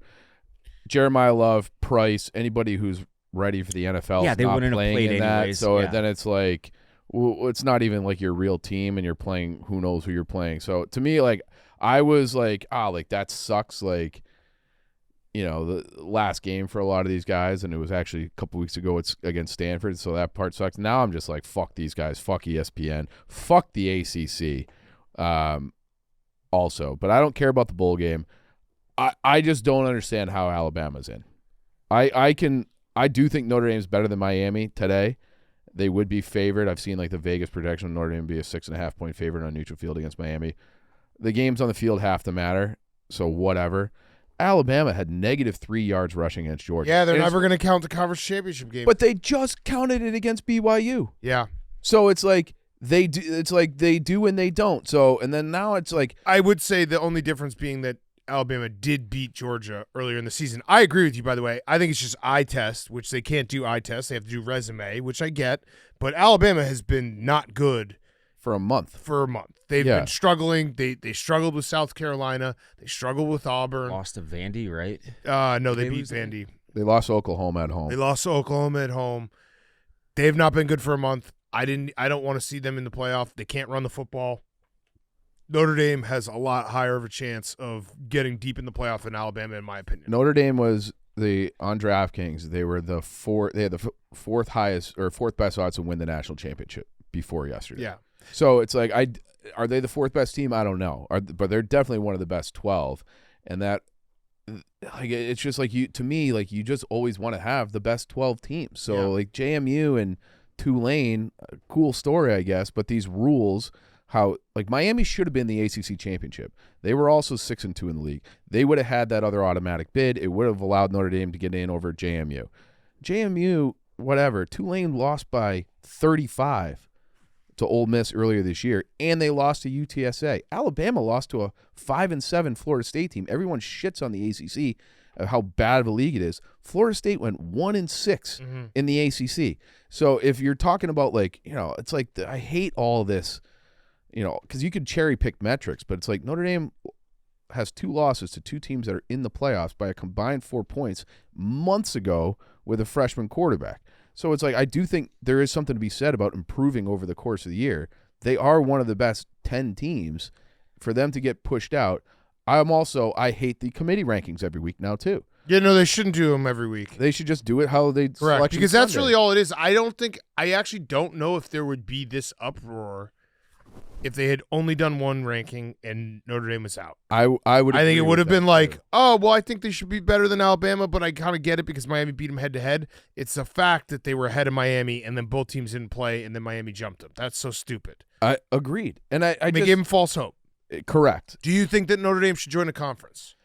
Jeremiah Love, Price, anybody who's ready for the NFL. Yeah, they wouldn't have playing played in that. anyways. So then it's like, it's not even like your real team, and you're playing who knows who you're playing. So to me, like, I was like, that sucks. Like, the last game for a lot of these guys, and it was actually a couple weeks ago. It's against Stanford, so that part sucks. Now I'm just like, fuck these guys, fuck ESPN, fuck the ACC. Also, but I don't care about the bowl game. I just don't understand how Alabama's in. I do think Notre Dame's better than Miami today. They would be favored. I've seen like the Vegas projection of Notre Dame be a 6.5 point favorite on neutral field against Miami. The games on the field have to matter, so whatever. Alabama had -3 yards rushing against Georgia. Yeah, they're never going to count the conference championship game. But they just counted it against BYU. Yeah. So it's like they do. It's like they do and they don't. So and then now it's like I would say the only difference being that Alabama did beat Georgia earlier in the season. I agree with you, by the way. I think it's just eye test, which they can't do eye test. They have to do resume, which I get. But Alabama has been not good for a month. They've been struggling. They struggled with South Carolina. They struggled with Auburn. Lost to Vandy, right? No, they beat Vandy. They lost to Oklahoma at home. They've not been good for a month. I don't want to see them in the playoff. They can't run the football. Notre Dame has a lot higher of a chance of getting deep in the playoff than Alabama, in my opinion. Notre Dame was on DraftKings. They were They had the fourth highest or fourth best odds to win the national championship before yesterday. Yeah. So it's like, are they the fourth best team? I don't know. But they're definitely one of the best 12, and that, like, it's just like you just always want to have the best 12 teams. So like JMU and Tulane, cool story, I guess. But these rules, how like Miami should have been the ACC championship. They were also 6-2 in the league. They would have had that other automatic bid. It would have allowed Notre Dame to get in over JMU. JMU, whatever. Tulane lost by 35. To Ole Miss earlier this year, and they lost to UTSA. Alabama lost to a 5-7 Florida State team. Everyone shits on the ACC, how bad of a league it is. Florida State went 1-6 in the ACC. So if you're talking about it's like I hate all this, because you could cherry pick metrics, but it's like Notre Dame has 2 losses to 2 teams that are in the playoffs by a combined 4 points months ago with a freshman quarterback. So it's like I do think there is something to be said about improving over the course of the year. They are one of the best 10 teams. For them to get pushed out, I hate the committee rankings every week now too. Yeah, no, they shouldn't do them every week. They should just do it how they correct, because that's really all it is. I actually don't know if there would be this uproar if they had only done one ranking and Notre Dame was out. I think it would have been like, oh, well, I think they should be better than Alabama, but I kind of get it because Miami beat them head-to-head. It's the fact that they were ahead of Miami and then both teams didn't play and then Miami jumped them. That's so stupid. I agreed. And they gave them false hope. Correct. Do you think that Notre Dame should join a conference?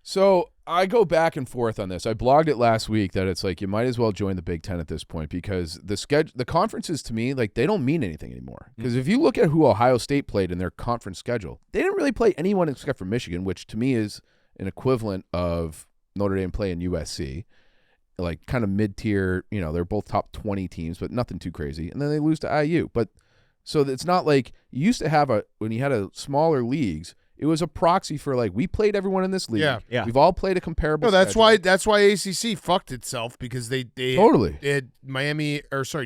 So I go back and forth on this. I blogged it last week that it's like you might as well join the Big Ten at this point because the conferences to me, like, they don't mean anything anymore. Because if you look at who Ohio State played in their conference schedule, they didn't really play anyone except for Michigan, which to me is an equivalent of Notre Dame playing USC, like kind of mid-tier. They're both top 20 teams, but nothing too crazy. And then they lose to IU. But so it's not like you used to have when you had smaller leagues. It was a proxy for like we played everyone in this league. Yeah. We've all played a comparable. No, that's schedule. that's why ACC fucked itself because they Totally. had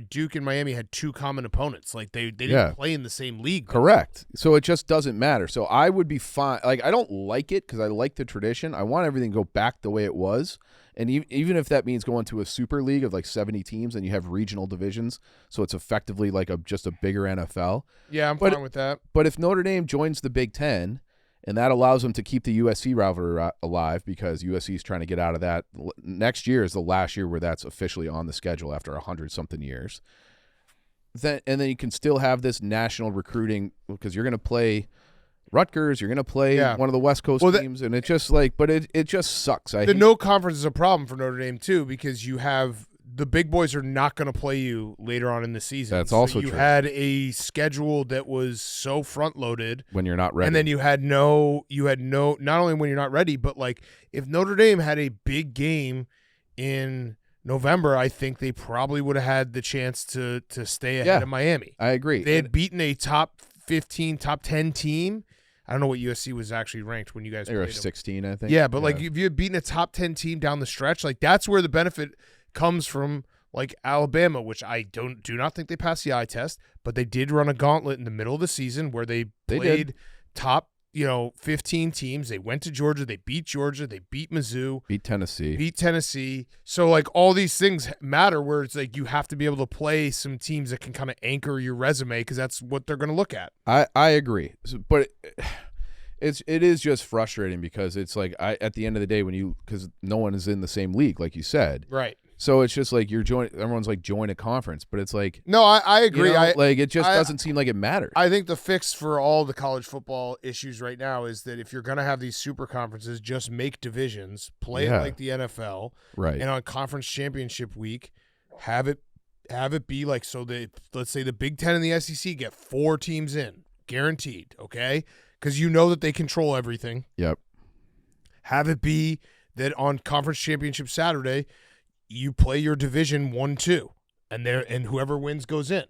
Duke and Miami had two common opponents. Like they didn't play in the same league. Correct. So it just doesn't matter. So I would be fine. Like I don't like it because I like the tradition. I want everything to go back the way it was. And even if that means going to a super league of like 70 teams and you have regional divisions, so it's effectively like just a bigger NFL. Yeah, I'm fine with that. But if Notre Dame joins the Big Ten. And that allows them to keep the USC rivalry alive because USC is trying to get out of that. Next year is the last year where that's officially on the schedule after 100-something years. And then you can still have this national recruiting because you're going to play Rutgers, you're going to play one of the West Coast teams, and it's just like, but it just sucks. No conference is a problem for Notre Dame too because you have the big boys are not going to play you later on in the season. That's also true. You had a schedule that was so front loaded when you're not ready, and then you had no. Not only when you're not ready, but like if Notre Dame had a big game in November, I think they probably would have had the chance to stay ahead of Miami. I agree. They had beaten a top 15, top 10 team. I don't know what USC was actually ranked when you guys. They were played 16, them. I think. Yeah, but like if you had beaten a top 10 team down the stretch, like that's where the benefit comes from, like Alabama, which I do not think they passed the eye test, but they did run a gauntlet in the middle of the season where they played top 15 teams. They went to Georgia, they beat Mizzou, beat Tennessee. So like all these things matter where it's like you have to be able to play some teams that can kind of anchor your resume because that's what they're going to look at. I agree, but it is just frustrating because it's like at the end of the day because no one is in the same league like you said, right? So it's just like everyone's like join a conference, but it's like no, I agree. It just doesn't seem like it matters. I think the fix for all the college football issues right now is that if you're going to have these super conferences, just make divisions, play it like the NFL, right? And on conference championship week, have it be like so that let's say the Big Ten and the SEC get 4 teams in, guaranteed, okay? Because you know that they control everything. Yep. Have it be that on conference championship Saturday, you play your division 1-2, and whoever wins goes in.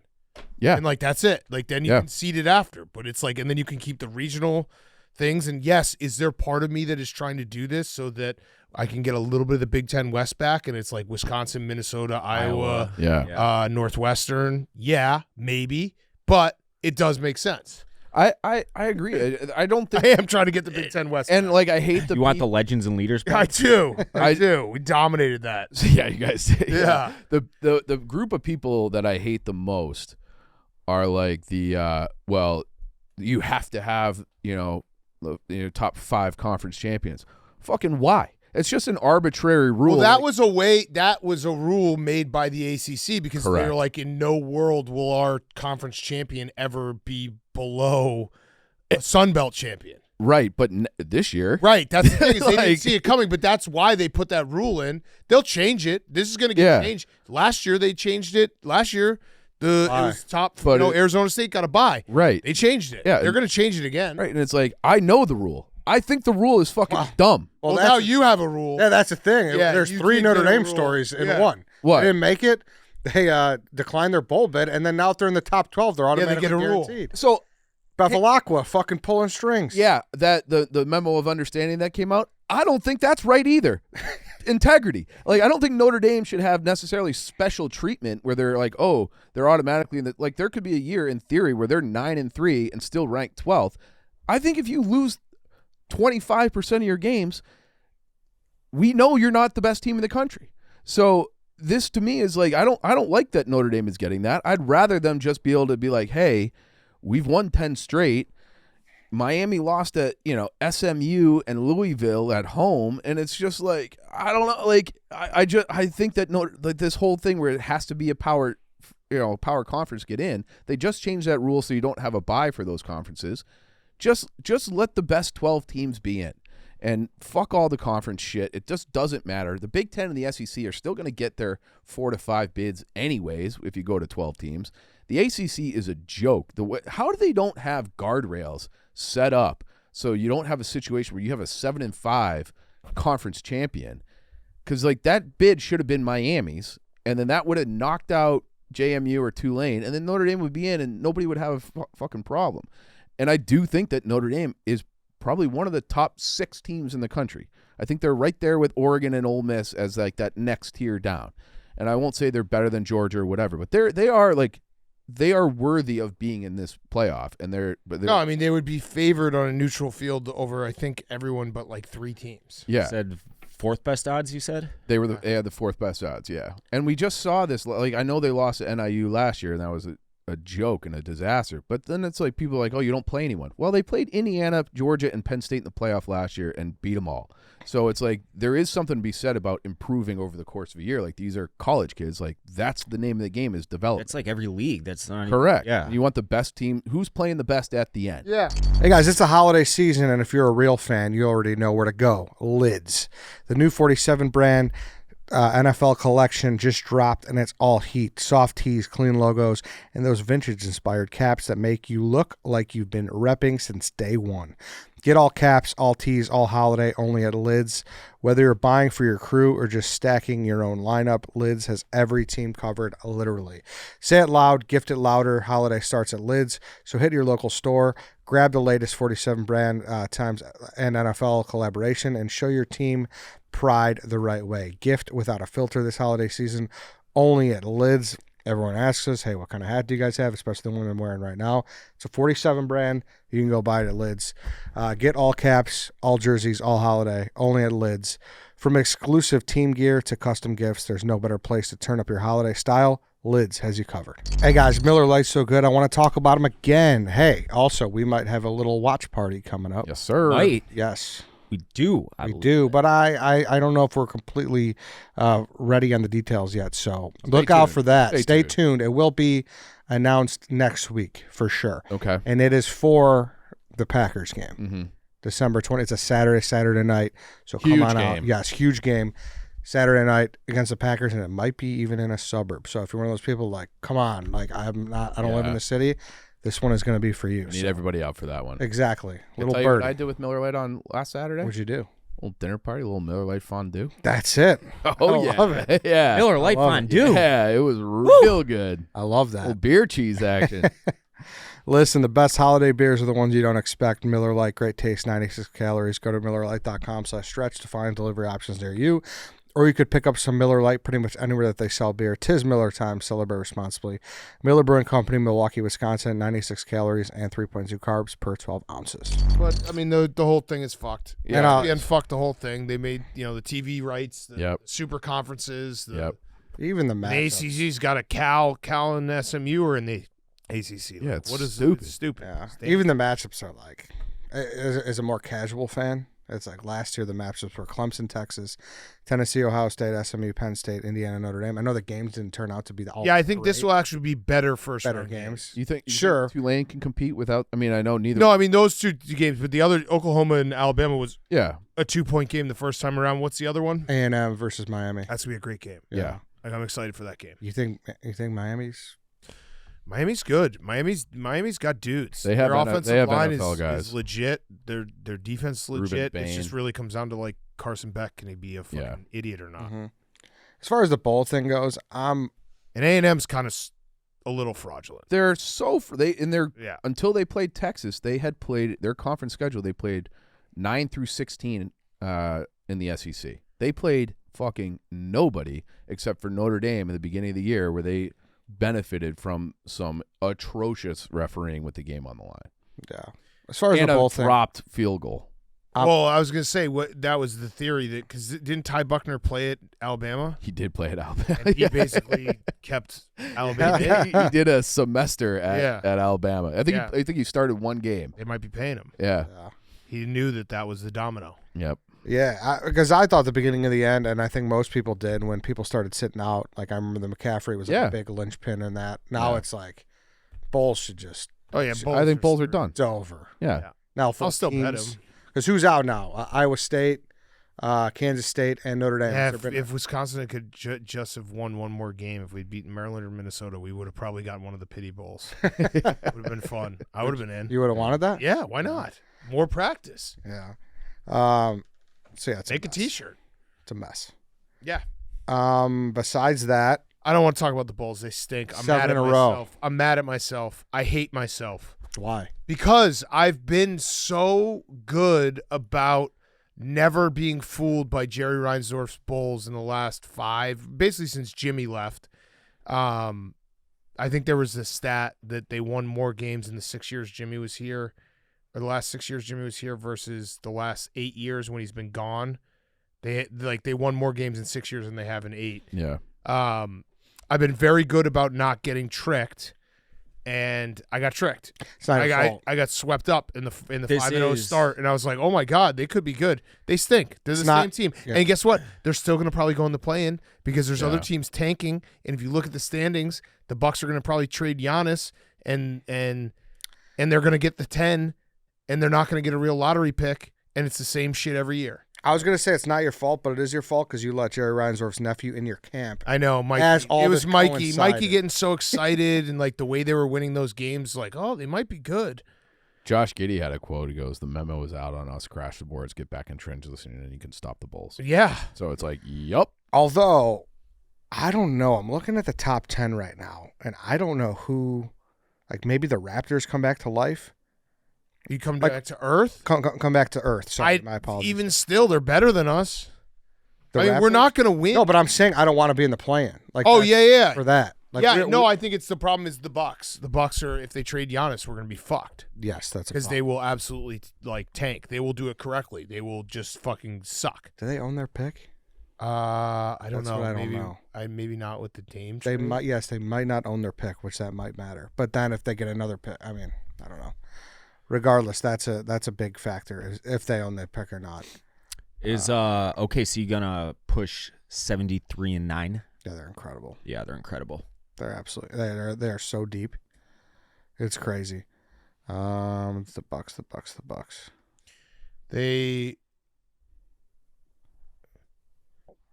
Yeah. And like that's it. Like then you can seed it after. But it's like and then you can keep the regional things. And yes, is there part of me that is trying to do this so that I can get a little bit of the Big Ten West back and it's like Wisconsin, Minnesota, Iowa, Northwestern? Yeah, maybe. But it does make sense. I agree. I don't think I am trying to get the Big Ten West. And like I hate You want the legends and leaders back? I do. I do. We dominated that. Yeah, you guys did. Yeah. The group of people that I hate the most are like the you have to have, the top 5 conference champions. Fucking why? It's just an arbitrary rule. Well, that was a rule made by the ACC because they were like, in no world will our conference champion ever be below a Sun Belt champion. Right, but this year. Right, that's the thing is they didn't see it coming, but that's why they put that rule in. They'll change it. This is going to get changed. Last year they changed it. Last year it was top. But Arizona State got a bye. Right, they changed it. Yeah, they're going to change it again. Right, and it's like I know the rule. I think the rule is fucking dumb. Well, now you have a rule. Yeah, that's the thing. Yeah, there's 3 Notre Dame stories in one. What? They didn't make it. They declined their bowl bid, and then now if they're in the top 12, they're automatically they get a guaranteed. rule. So Bevilacqua fucking pulling strings. Yeah, that the memo of understanding that came out, I don't think that's right either. Integrity. Like, I don't think Notre Dame should have necessarily special treatment where they're like, oh, they're automatically in the, like, there could be a year in theory where they're 9-3 and still ranked 12th. I think if you lose 25% of your games, we know you're not the best team in the country. So this to me is like, I don't like that Notre Dame is getting that. I'd rather them just be able to be like, hey, we've won 10 straight. Miami lost at, SMU and Louisville at home, and it's just like, I don't know, like I think that this whole thing where it has to be a power conference to get in, they just changed that rule so you don't have a bye for those conferences. Just let the best 12 teams be in. And fuck all the conference shit. It just doesn't matter. The Big Ten and the SEC are still going to get their 4 to 5 bids anyways if you go to 12 teams. The ACC is a joke. How do they don't have guardrails set up so you don't have a situation where you have a 7-5 conference champion? Because like that bid should have been Miami's, and then that would have knocked out JMU or Tulane, and then Notre Dame would be in, and nobody would have a fucking problem. And I do think that Notre Dame is probably one of the top 6 teams in the country. I think they're right there with Oregon and Ole Miss as like that next tier down. And I won't say they're better than Georgia or whatever, but they are worthy of being in this playoff. And they're no, I mean they would be favored on a neutral field over I think everyone but like 3 teams. Yeah, Said 4th best odds. You said they had the 4th best odds. Yeah, and we just saw this. Like I know they lost to NIU last year, and that was a joke and a disaster. But then it's like people are like, oh, you don't play anyone. Well, they played Indiana, Georgia, and Penn State in the playoff last year and beat them all. So it's like there is something to be said about improving over the course of a year. Like these are college kids. Like that's the name of the game is development. it's like every league. That's not Correct. Yeah, You want the best team. Who's playing the best at the end? Yeah. Hey guys, it's the holiday season, and if you're a real fan, you already know where to go. Lids, the new 47 brand NFL collection just dropped, and it's all heat. Soft tees, clean logos, and those vintage-inspired caps that make you look like you've been repping since day one. Get all caps, all tees, all holiday, only at Lids. Whether you're buying for your crew or just stacking your own lineup, Lids has every team covered, literally. Say it loud, gift it louder. Holiday starts at Lids, so hit your local store, grab the latest 47 brand times and NFL collaboration, and show your team pride the right way. Gift without a filter this holiday season, only at Lids. Everyone asks us, hey, what kind of hat do you guys have, especially the one I'm wearing right now? It's a 47 brand. You can go buy it at Lids. Get all caps, all jerseys, all holiday, only at Lids. From exclusive team gear to custom gifts, there's no better place to turn up your holiday style. Lids has you covered. Hey guys, Miller Lite's so good, I want to talk about them again. Hey, also, we might have a little watch party coming up. Yes, sir. Right. Yes. We do. We do, but I don't know if we're completely ready on the details yet. So look out for that. Stay tuned. It will be announced next week for sure. Okay. And it is for the Packers game, Mm-hmm. December 20th. It's a Saturday night. So Huge come on out. game. Yes, huge game. Saturday night against the Packers, and it might be even in a suburb. So if you're one of those people like, come on, like I don't live in the city. This one is going to be for you. I need everybody out for that one. Exactly. Can I Little tell you bird. what I did with Miller Lite on last Saturday? What'd you do? Little dinner party, a little Miller Lite fondue. That's it. Oh, I yeah. love it. Yeah. Miller Lite love it. fondue. Yeah, it was real good. I love Little that. beer cheese action. Listen, the best holiday beers are the ones you don't expect. Miller Lite, great taste, 96 calories. Go to MillerLite.com/stretch to find delivery options near you. Or you could pick up some Miller Lite pretty much anywhere that they sell beer. 'Tis Miller time. Celebrate responsibly. Miller Brewing Company, Milwaukee, Wisconsin. 96 calories and 3.2 carbs per 12 ounces. But I mean the whole thing is fucked. Yeah. And fuck the whole thing. They made the TV rights, the Yep. super conferences, the, Yep. Even the the matchups. ACC's got a Cal and SMU are in the ACC. Yeah, it's what is stupid. It's stupid. Yeah. It's Even the matchups are like, as a more casual fan, it's like last year the matchups were Clemson, Texas, Tennessee, Ohio State, SMU, Penn State, Indiana, Notre Dame. I know the games didn't turn out to be all I think this great. will actually be better first better round games. You think Sure. Tulane can compete without? I mean, I know neither. No, I mean those 2 games, but the other Oklahoma and Alabama was Yeah. a 2-point game the first time around. What's the other one? A&M versus Miami. That's gonna be a great game. Yeah. Like I'm excited for that game. You think Miami's? Miami's good. Miami's got dudes. They have Their N- offensive they have line NFL is guys. legit. Their defense is Ruben legit. It Bain. just really comes down to like Carson Beck. Can he be a fucking Yeah. idiot or not? Mhm. As far as the bowl thing goes, And A&M's kind of a little fraudulent. They're so Yeah. until they played Texas, they had played their conference schedule. They played 9 through 16 in the SEC. They played fucking nobody except for Notre Dame at the beginning of the year, where they benefited from some atrocious refereeing with the game on the line yeah. As far as and the bowl a thing, dropped field goal. Well, I was gonna say that was the theory that because didn't Ty Buckner play at Alabama? He did play at Alabama. And he basically kept Alabama in. he did a semester at Alabama. I think Yeah. I think he started one game. They might be paying him. Yeah. yeah. He knew that was the domino. Yep. Yeah, because I thought the beginning of the end, and I think most people did when people started sitting out. Like I remember the McCaffrey was like Yeah. a big linchpin in that. Now Yeah. it's like bowls should just Oh yeah, I think bowls are done. it's over. Yeah. Yeah. Now full I'll still bet teams, him. Because who's out now? Iowa State, Kansas State, and Notre Dame. Yeah, So if Wisconsin could just have won one more game, if we'd beaten Maryland or Minnesota, we would have probably gotten one of the pity bowls. Would have been fun. I would have been in. you would have wanted that? Yeah, why not? More practice. Yeah. So yeah, it's Make a mess. T-shirt. It's a mess. Yeah. Besides that, I don't want to talk about the Bulls. They stink. I'm 7 mad at in a row. myself. I'm mad at myself. I hate myself. why? Because I've been so good about never being fooled by Jerry Reinsdorf's Bulls in the last 5, basically since Jimmy left. I think there was a stat that they won more games in the 6 years Jimmy was here, or the last 6 years Jimmy was here versus the last 8 years when he's been gone. They won more games in 6 years than they have in 8. Yeah. I've been very good about not getting tricked, and I got tricked. It's not your fault. I got swept up in the This 5-0 is- start, and I was like, oh my God, they could be good. They stink. They're the It's not- same team. yeah. And guess what? They're still going to probably go in the play-in because there's other Yeah. teams tanking. And if you look at the standings, the Bucks are going to probably trade Giannis, and they're going to get the 10, and they're not going to get a real lottery pick, and it's the same shit every year. I was going to say it's not your fault, but it is your fault because you let Jerry Reinsdorf's nephew in your camp. I know, Mikey. As all It was this Mikey. coincided. Mikey getting so excited, and like the way they were winning those games, like, oh, they might be good. Josh Giddey had a quote. He goes, "The memo is out on us. Crash the boards, get back in transition, and you can stop the Bulls." Yeah. So it's like, yup. Although, I don't know. I'm looking at the top 10 right now, and I don't know who, like maybe the Raptors come back to life. You come Like- back to earth. Come back to earth. Sorry, my apologies. Even still, they're better than us. The I mean, we're Raptors? not going to win. No, but I'm saying I don't want to be in the play-in. Like, oh, that's yeah. for that. Like, yeah, we- no, I think it's the problem is the Bucks. The Bucks are, if they trade Giannis, we're going to be fucked yes, that's because a they problem. will absolutely tank. They will do it correctly. They will just fucking suck. Do they own their pick? I don't That's know. what I don't maybe know. maybe not with the Dame. They trade. might. Yes, they might not own their pick, which that might matter. But then if they get another pick, I mean, I don't know. Regardless, that's a big factor is if they own their pick or not. Is OKC gonna push 73-9? Yeah, they're incredible. Yeah, they're incredible. They're absolutely. They're so deep. It's crazy. It's the Bucks. They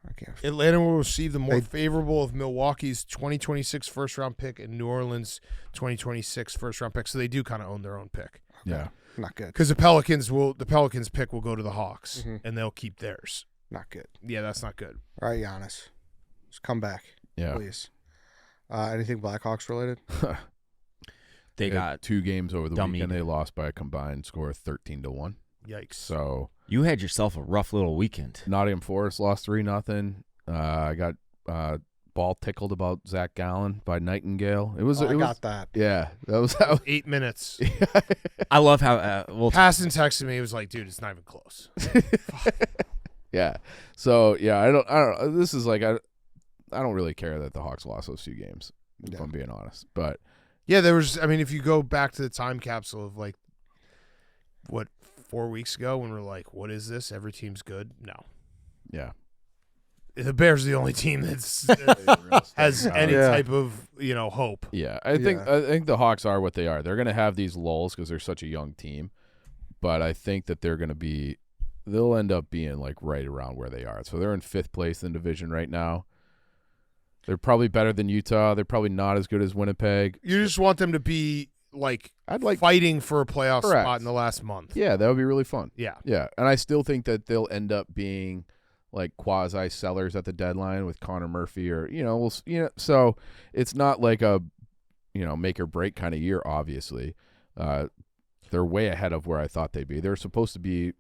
I can't. Atlanta will receive the more They- favorable of Milwaukee's 2026 first-round pick and New Orleans 2026 first-round pick. So they do kind of own their own pick Yeah. Not good. because the Pelicans pick will go to the Hawks Mhm. and they'll keep theirs. Not good. Yeah, that's not good. All right, Giannis, just come back, Yeah. please. Anything Blackhawks related? They had got 2 games over the dummied. weekend. They lost by a combined score of 13-1. Yikes. So you had yourself a rough little weekend. Nottingham Forest lost 3-0. I got ball tickled about Zac Gallen by Nightingale. It was. I it was got that. Yeah, that was. 8 minutes. I love how Paston texted me. He was like, dude, it's not even close. Yeah. So yeah, I don't. This is like I don't really care that the Hawks lost those 2 games. If Yeah. I'm being honest, but Yeah, there was. I mean, if you go back to the time capsule of like, what, 4 weeks ago when we're like, what is this? Every team's good. No, yeah, the Bears are the only team that's has any Yeah. type of hope. yeah. I think the Hawks are what they are. They're going to have these lulls because they're such a young team, but I think that they'll end up being like right around where they are. So they're in 5th place in the division right now. They're probably better than Utah. They're probably not as good as Winnipeg. You just want them to be like I'd like fighting for a playoff Correct. spot in the last month. Yeah, that would be really fun. Yeah. Yeah, and I still think that they'll end up being like quasi sellers at the deadline with Connor Murphy, or so it's not like a make or break kind of year. Obviously, they're way ahead of where I thought they'd be. They're supposed to be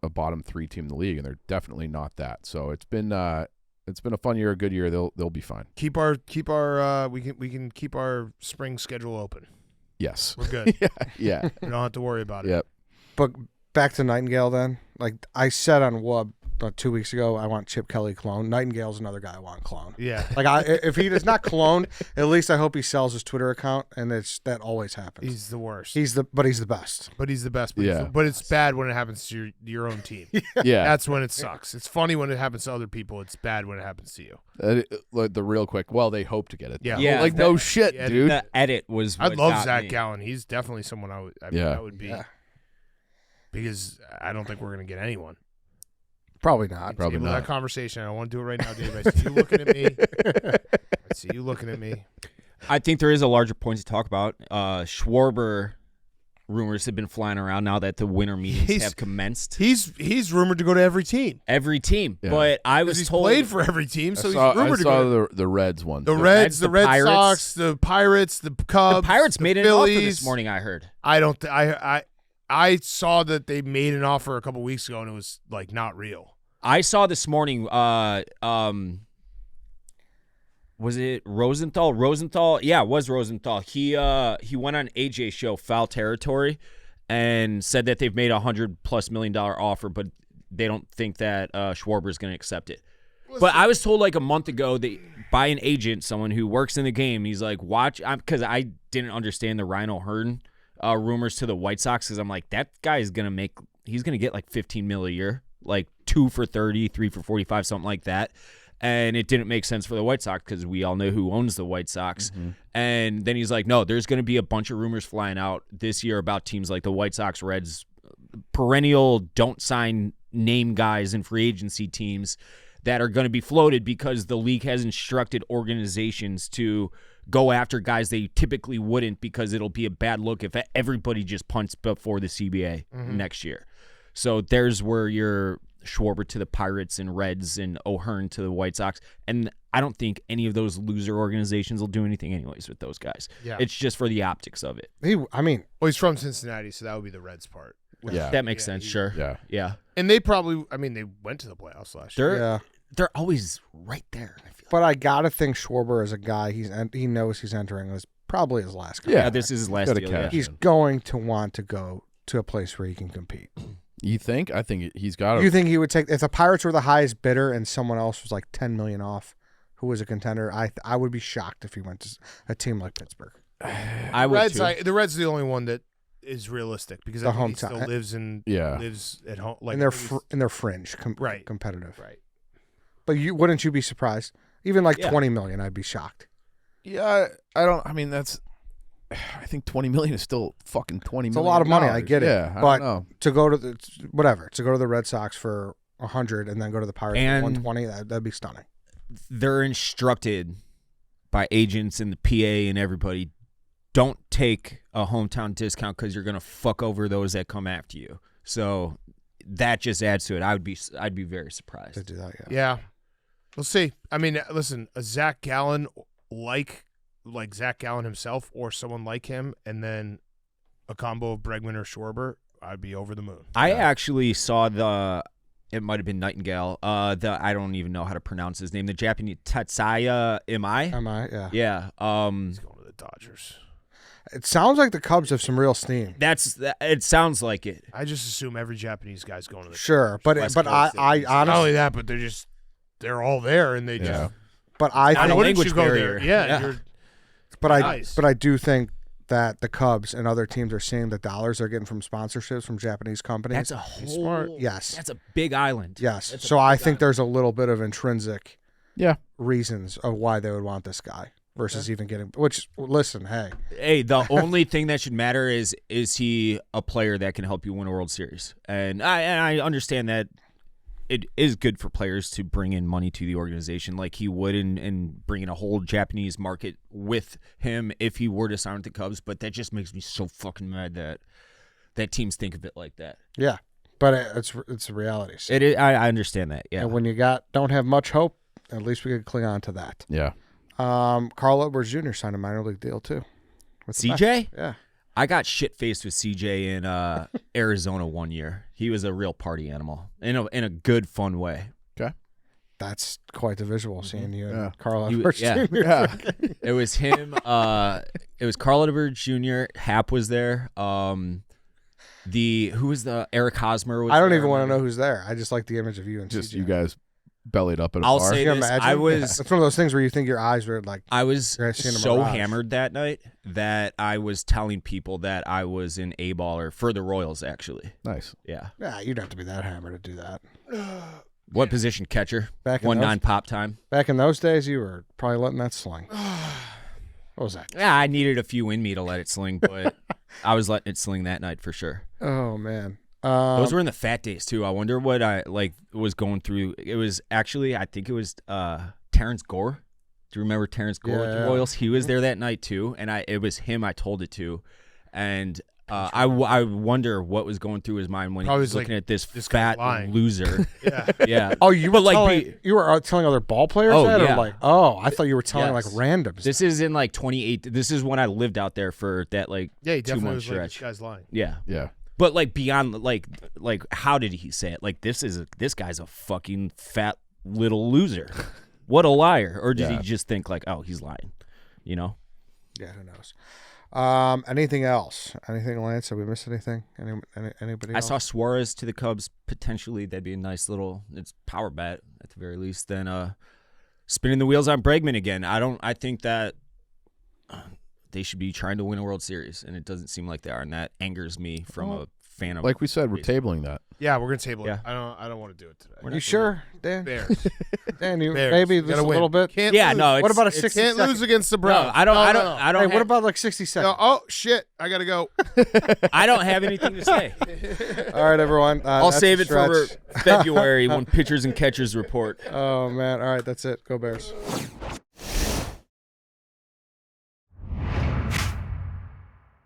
a bottom 3 team in the league, and they're definitely not that. So it's been a fun year, a good year. They'll be fine. Keep our we can keep our spring schedule open. Yes. We're good. Yeah. We don't have to worry about it. Yep. But back to Nightingale then. Like I said on Wub 2 weeks ago, I want Chip Kelly clone. Nightingale's another guy I want clone. Yeah. Like if he is not cloned, at least I hope he sells his Twitter account, and that always happens. He's the worst. But he's the best. But he's the best. Yeah. But it's bad when it happens to your own team. Yeah. That's when it sucks. It's funny when it happens to other people. It's bad when it happens to you. Like the real quick. Well, they hope to get it. Yeah. Yeah, Like no shit, yeah, dude. the edit was. I what love got Zac me. Gallen. He's definitely someone I would. I mean, Yeah. that would be. Yeah. because I don't think we're going to get anyone. Probably not. Probably Table not. that conversation. I don't want to do it right now, Dave. I see you looking at me. I see you looking at me. I think there is a larger point to talk about. Schwarber rumors have been flying around now that the winter meetings have commenced. He's rumored to go to every team. Every team, Yeah. but I was He's told played for every team, so I he's rumored to go. saw the Reds one. The too. Reds, the the Red Pirates. Sox, the Pirates, the Cubs. the Pirates the made an offer Phillies. this morning. I heard. I don't. I saw that they made an offer a couple weeks ago, and it was like not real. I saw this morning. Was it Rosenthal? Rosenthal, yeah, it was Rosenthal. He went on AJ's show, Foul Territory, and said that they've made $100+ million offer, but they don't think that Schwarber is going to accept it. But I was told like a month ago that by an agent, someone who works in the game, he's like, watch, because I didn't understand the Ryan O'Hearn rumors to the White Sox, because I'm like, that guy is going to he's going to get like $15 million a year, like 2 for 30, 3 for 45, something like that. And it didn't make sense for the White Sox because we all know who owns the White Sox. Mm-hmm. And then he's like, no, there's going to be a bunch of rumors flying out this year about teams like the White Sox, Reds, perennial don't sign name guys in free agency teams that are going to be floated because the league has instructed organizations to go after guys they typically wouldn't, because it'll be a bad look if everybody just punts before the CBA next year. So there's where your Schwarber to the Pirates and Reds and O'Hearn to the White Sox. And I don't think any of those loser organizations will do anything anyways with those guys. Yeah. It's just for the optics of it. Well, he's from Cincinnati, so that would be the Reds part. Yeah. That makes sense, sure. Yeah. Yeah. And they probably, they went to the playoffs last year. They're always right there, I feel But I gotta think Schwarber is a guy he knows he's entering is probably his last guy. Yeah, this is his last Gotta deal. cash Yeah. He's going to want to go to a place where he can compete. You think? I think he's got Do to. you think he would take, if the Pirates were the highest bidder and someone else was like $10 million off, who was a contender? I would be shocked if he went to a team like Pittsburgh. I would Reds, too. the Reds are the only one that is realistic because The I think he hometown. still lives at home. Like and they're fringe, Right. competitive. right. But wouldn't you be surprised? Even like Yeah. $20 million, I'd be shocked. Yeah, I don't. I mean, I think $20 million is still fucking $20 million. It's a lot of money. I get it. Yeah, I but don't know. to go to the Red Sox for $100 and then go to the Pirates And- for $120, that'd be stunning. They're instructed by agents and the PA and everybody, don't take a hometown discount because you're going to fuck over those that come after you. So that just adds to it. I'd be very To surprised. do that, Yeah. We'll see. Listen, a Zac Gallen like Zac Gallen himself or someone like him, and then a combo of Bregman or Schwarber, I'd be over the moon. I actually saw it might have been Nightingale. I don't even know how to pronounce his name. The Japanese Tatsaya Imai. Am I? Yeah. Yeah. He's going to the Dodgers. It sounds like the Cubs have some real steam. It sounds like it. I just assume every Japanese guy's going to the Sure, but West but Coast, I Not honestly, only that, but they're all there, and they Yeah. just. but I Not a think, Why wouldn't language you go barrier. there? Yeah. Yeah. Nice. but I do think that the Cubs and other teams are seeing the dollars they're getting from sponsorships from Japanese companies. That's a whole. smart. Yes. That's a big island. Yes. That's a So I big think island. there's a little bit of intrinsic Yeah. reasons of why they would want this guy versus even getting. Which, listen, hey, Hey, the only thing that should matter is he a player that can help you win a World Series? And I understand that it is good for players to bring in money to the organization like he would and bring in a whole Japanese market with him if he were to sign with the Cubs. But that just makes me so fucking mad that teams think of it like that. yeah, but it's a reality. So, It is, I understand that. Yeah. and when you don't have much hope, at least we could cling on to that. Yeah. Carl Edwards Jr. signed a minor league deal too. With the Mets. CJ? Yeah. I got shit-faced with CJ in Arizona one year. He was a real party animal in a good, fun way. That's quite the visual seeing you Yeah. and Carl You- Edwards yeah. Jr. Yeah. It was him. It was Carl Edwards Jr. Hap was there. Who was the Eric Hosmer? Was I don't there. even want to know who's there. I just like the image of you and Just CJ. you guys bellied up at a I'll bar. say Can you this, imagine? I was It's one of those things where you think your eyes were like. I was You're seeing a so mirage. hammered that night that I was telling people that I was an A-baller for the Royals. Actually, Nice. yeah. Yeah, you'd have to be that hammered to do that. What position? Catcher. Back in 1-9 pop time. Back in those days, you were probably letting that sling. What was that? Yeah, I needed a few in me to let it sling, but I was letting it sling that night for sure. Oh man. Those were in the fat days too. I wonder what I was going through. It was actually, I think it was Terrence Gore. Do you remember Terrence Gore with the Royals? He was there that night too, and it was him I told it to, and I wonder what was going through his mind when he was looking at this fat loser. Yeah. Oh, you were telling, you were telling other ball players that, or like, I thought you were telling like randoms. This is in like 2008. This is when I lived out there for that like he 2 month stretch. Like, this guy's lying. Yeah. But like beyond like how did he say it? Like this guy's a fucking fat little loser. What a liar. Or did he just think like, oh, he's lying? You know? Yeah, who knows? Anything else? Anything, Lance? Did we miss anything? Anybody else? I saw Suarez to the Cubs potentially. That'd be a nice little power bat at the very least. Then spinning the wheels on Bregman again. I think that they should be trying to win a World Series, and it doesn't seem like they are, and that angers me from a fan of. Like we said, we're tabling that. Yeah, we're gonna table it. Yeah. I don't want to do it today. You sure, Dan? Bears. Dan, you Bears. maybe just a Gotta little win. bit. Can't Yeah, lose. no. What about a 60 Can't second? lose against the Browns. No, I don't. Hey, what about like 60 seconds? No, oh shit! I gotta go. I don't have anything to say. All right, everyone. I'll that's save a it for stretch. February when pitchers and catchers report. Oh man! All right, that's it. Go Bears.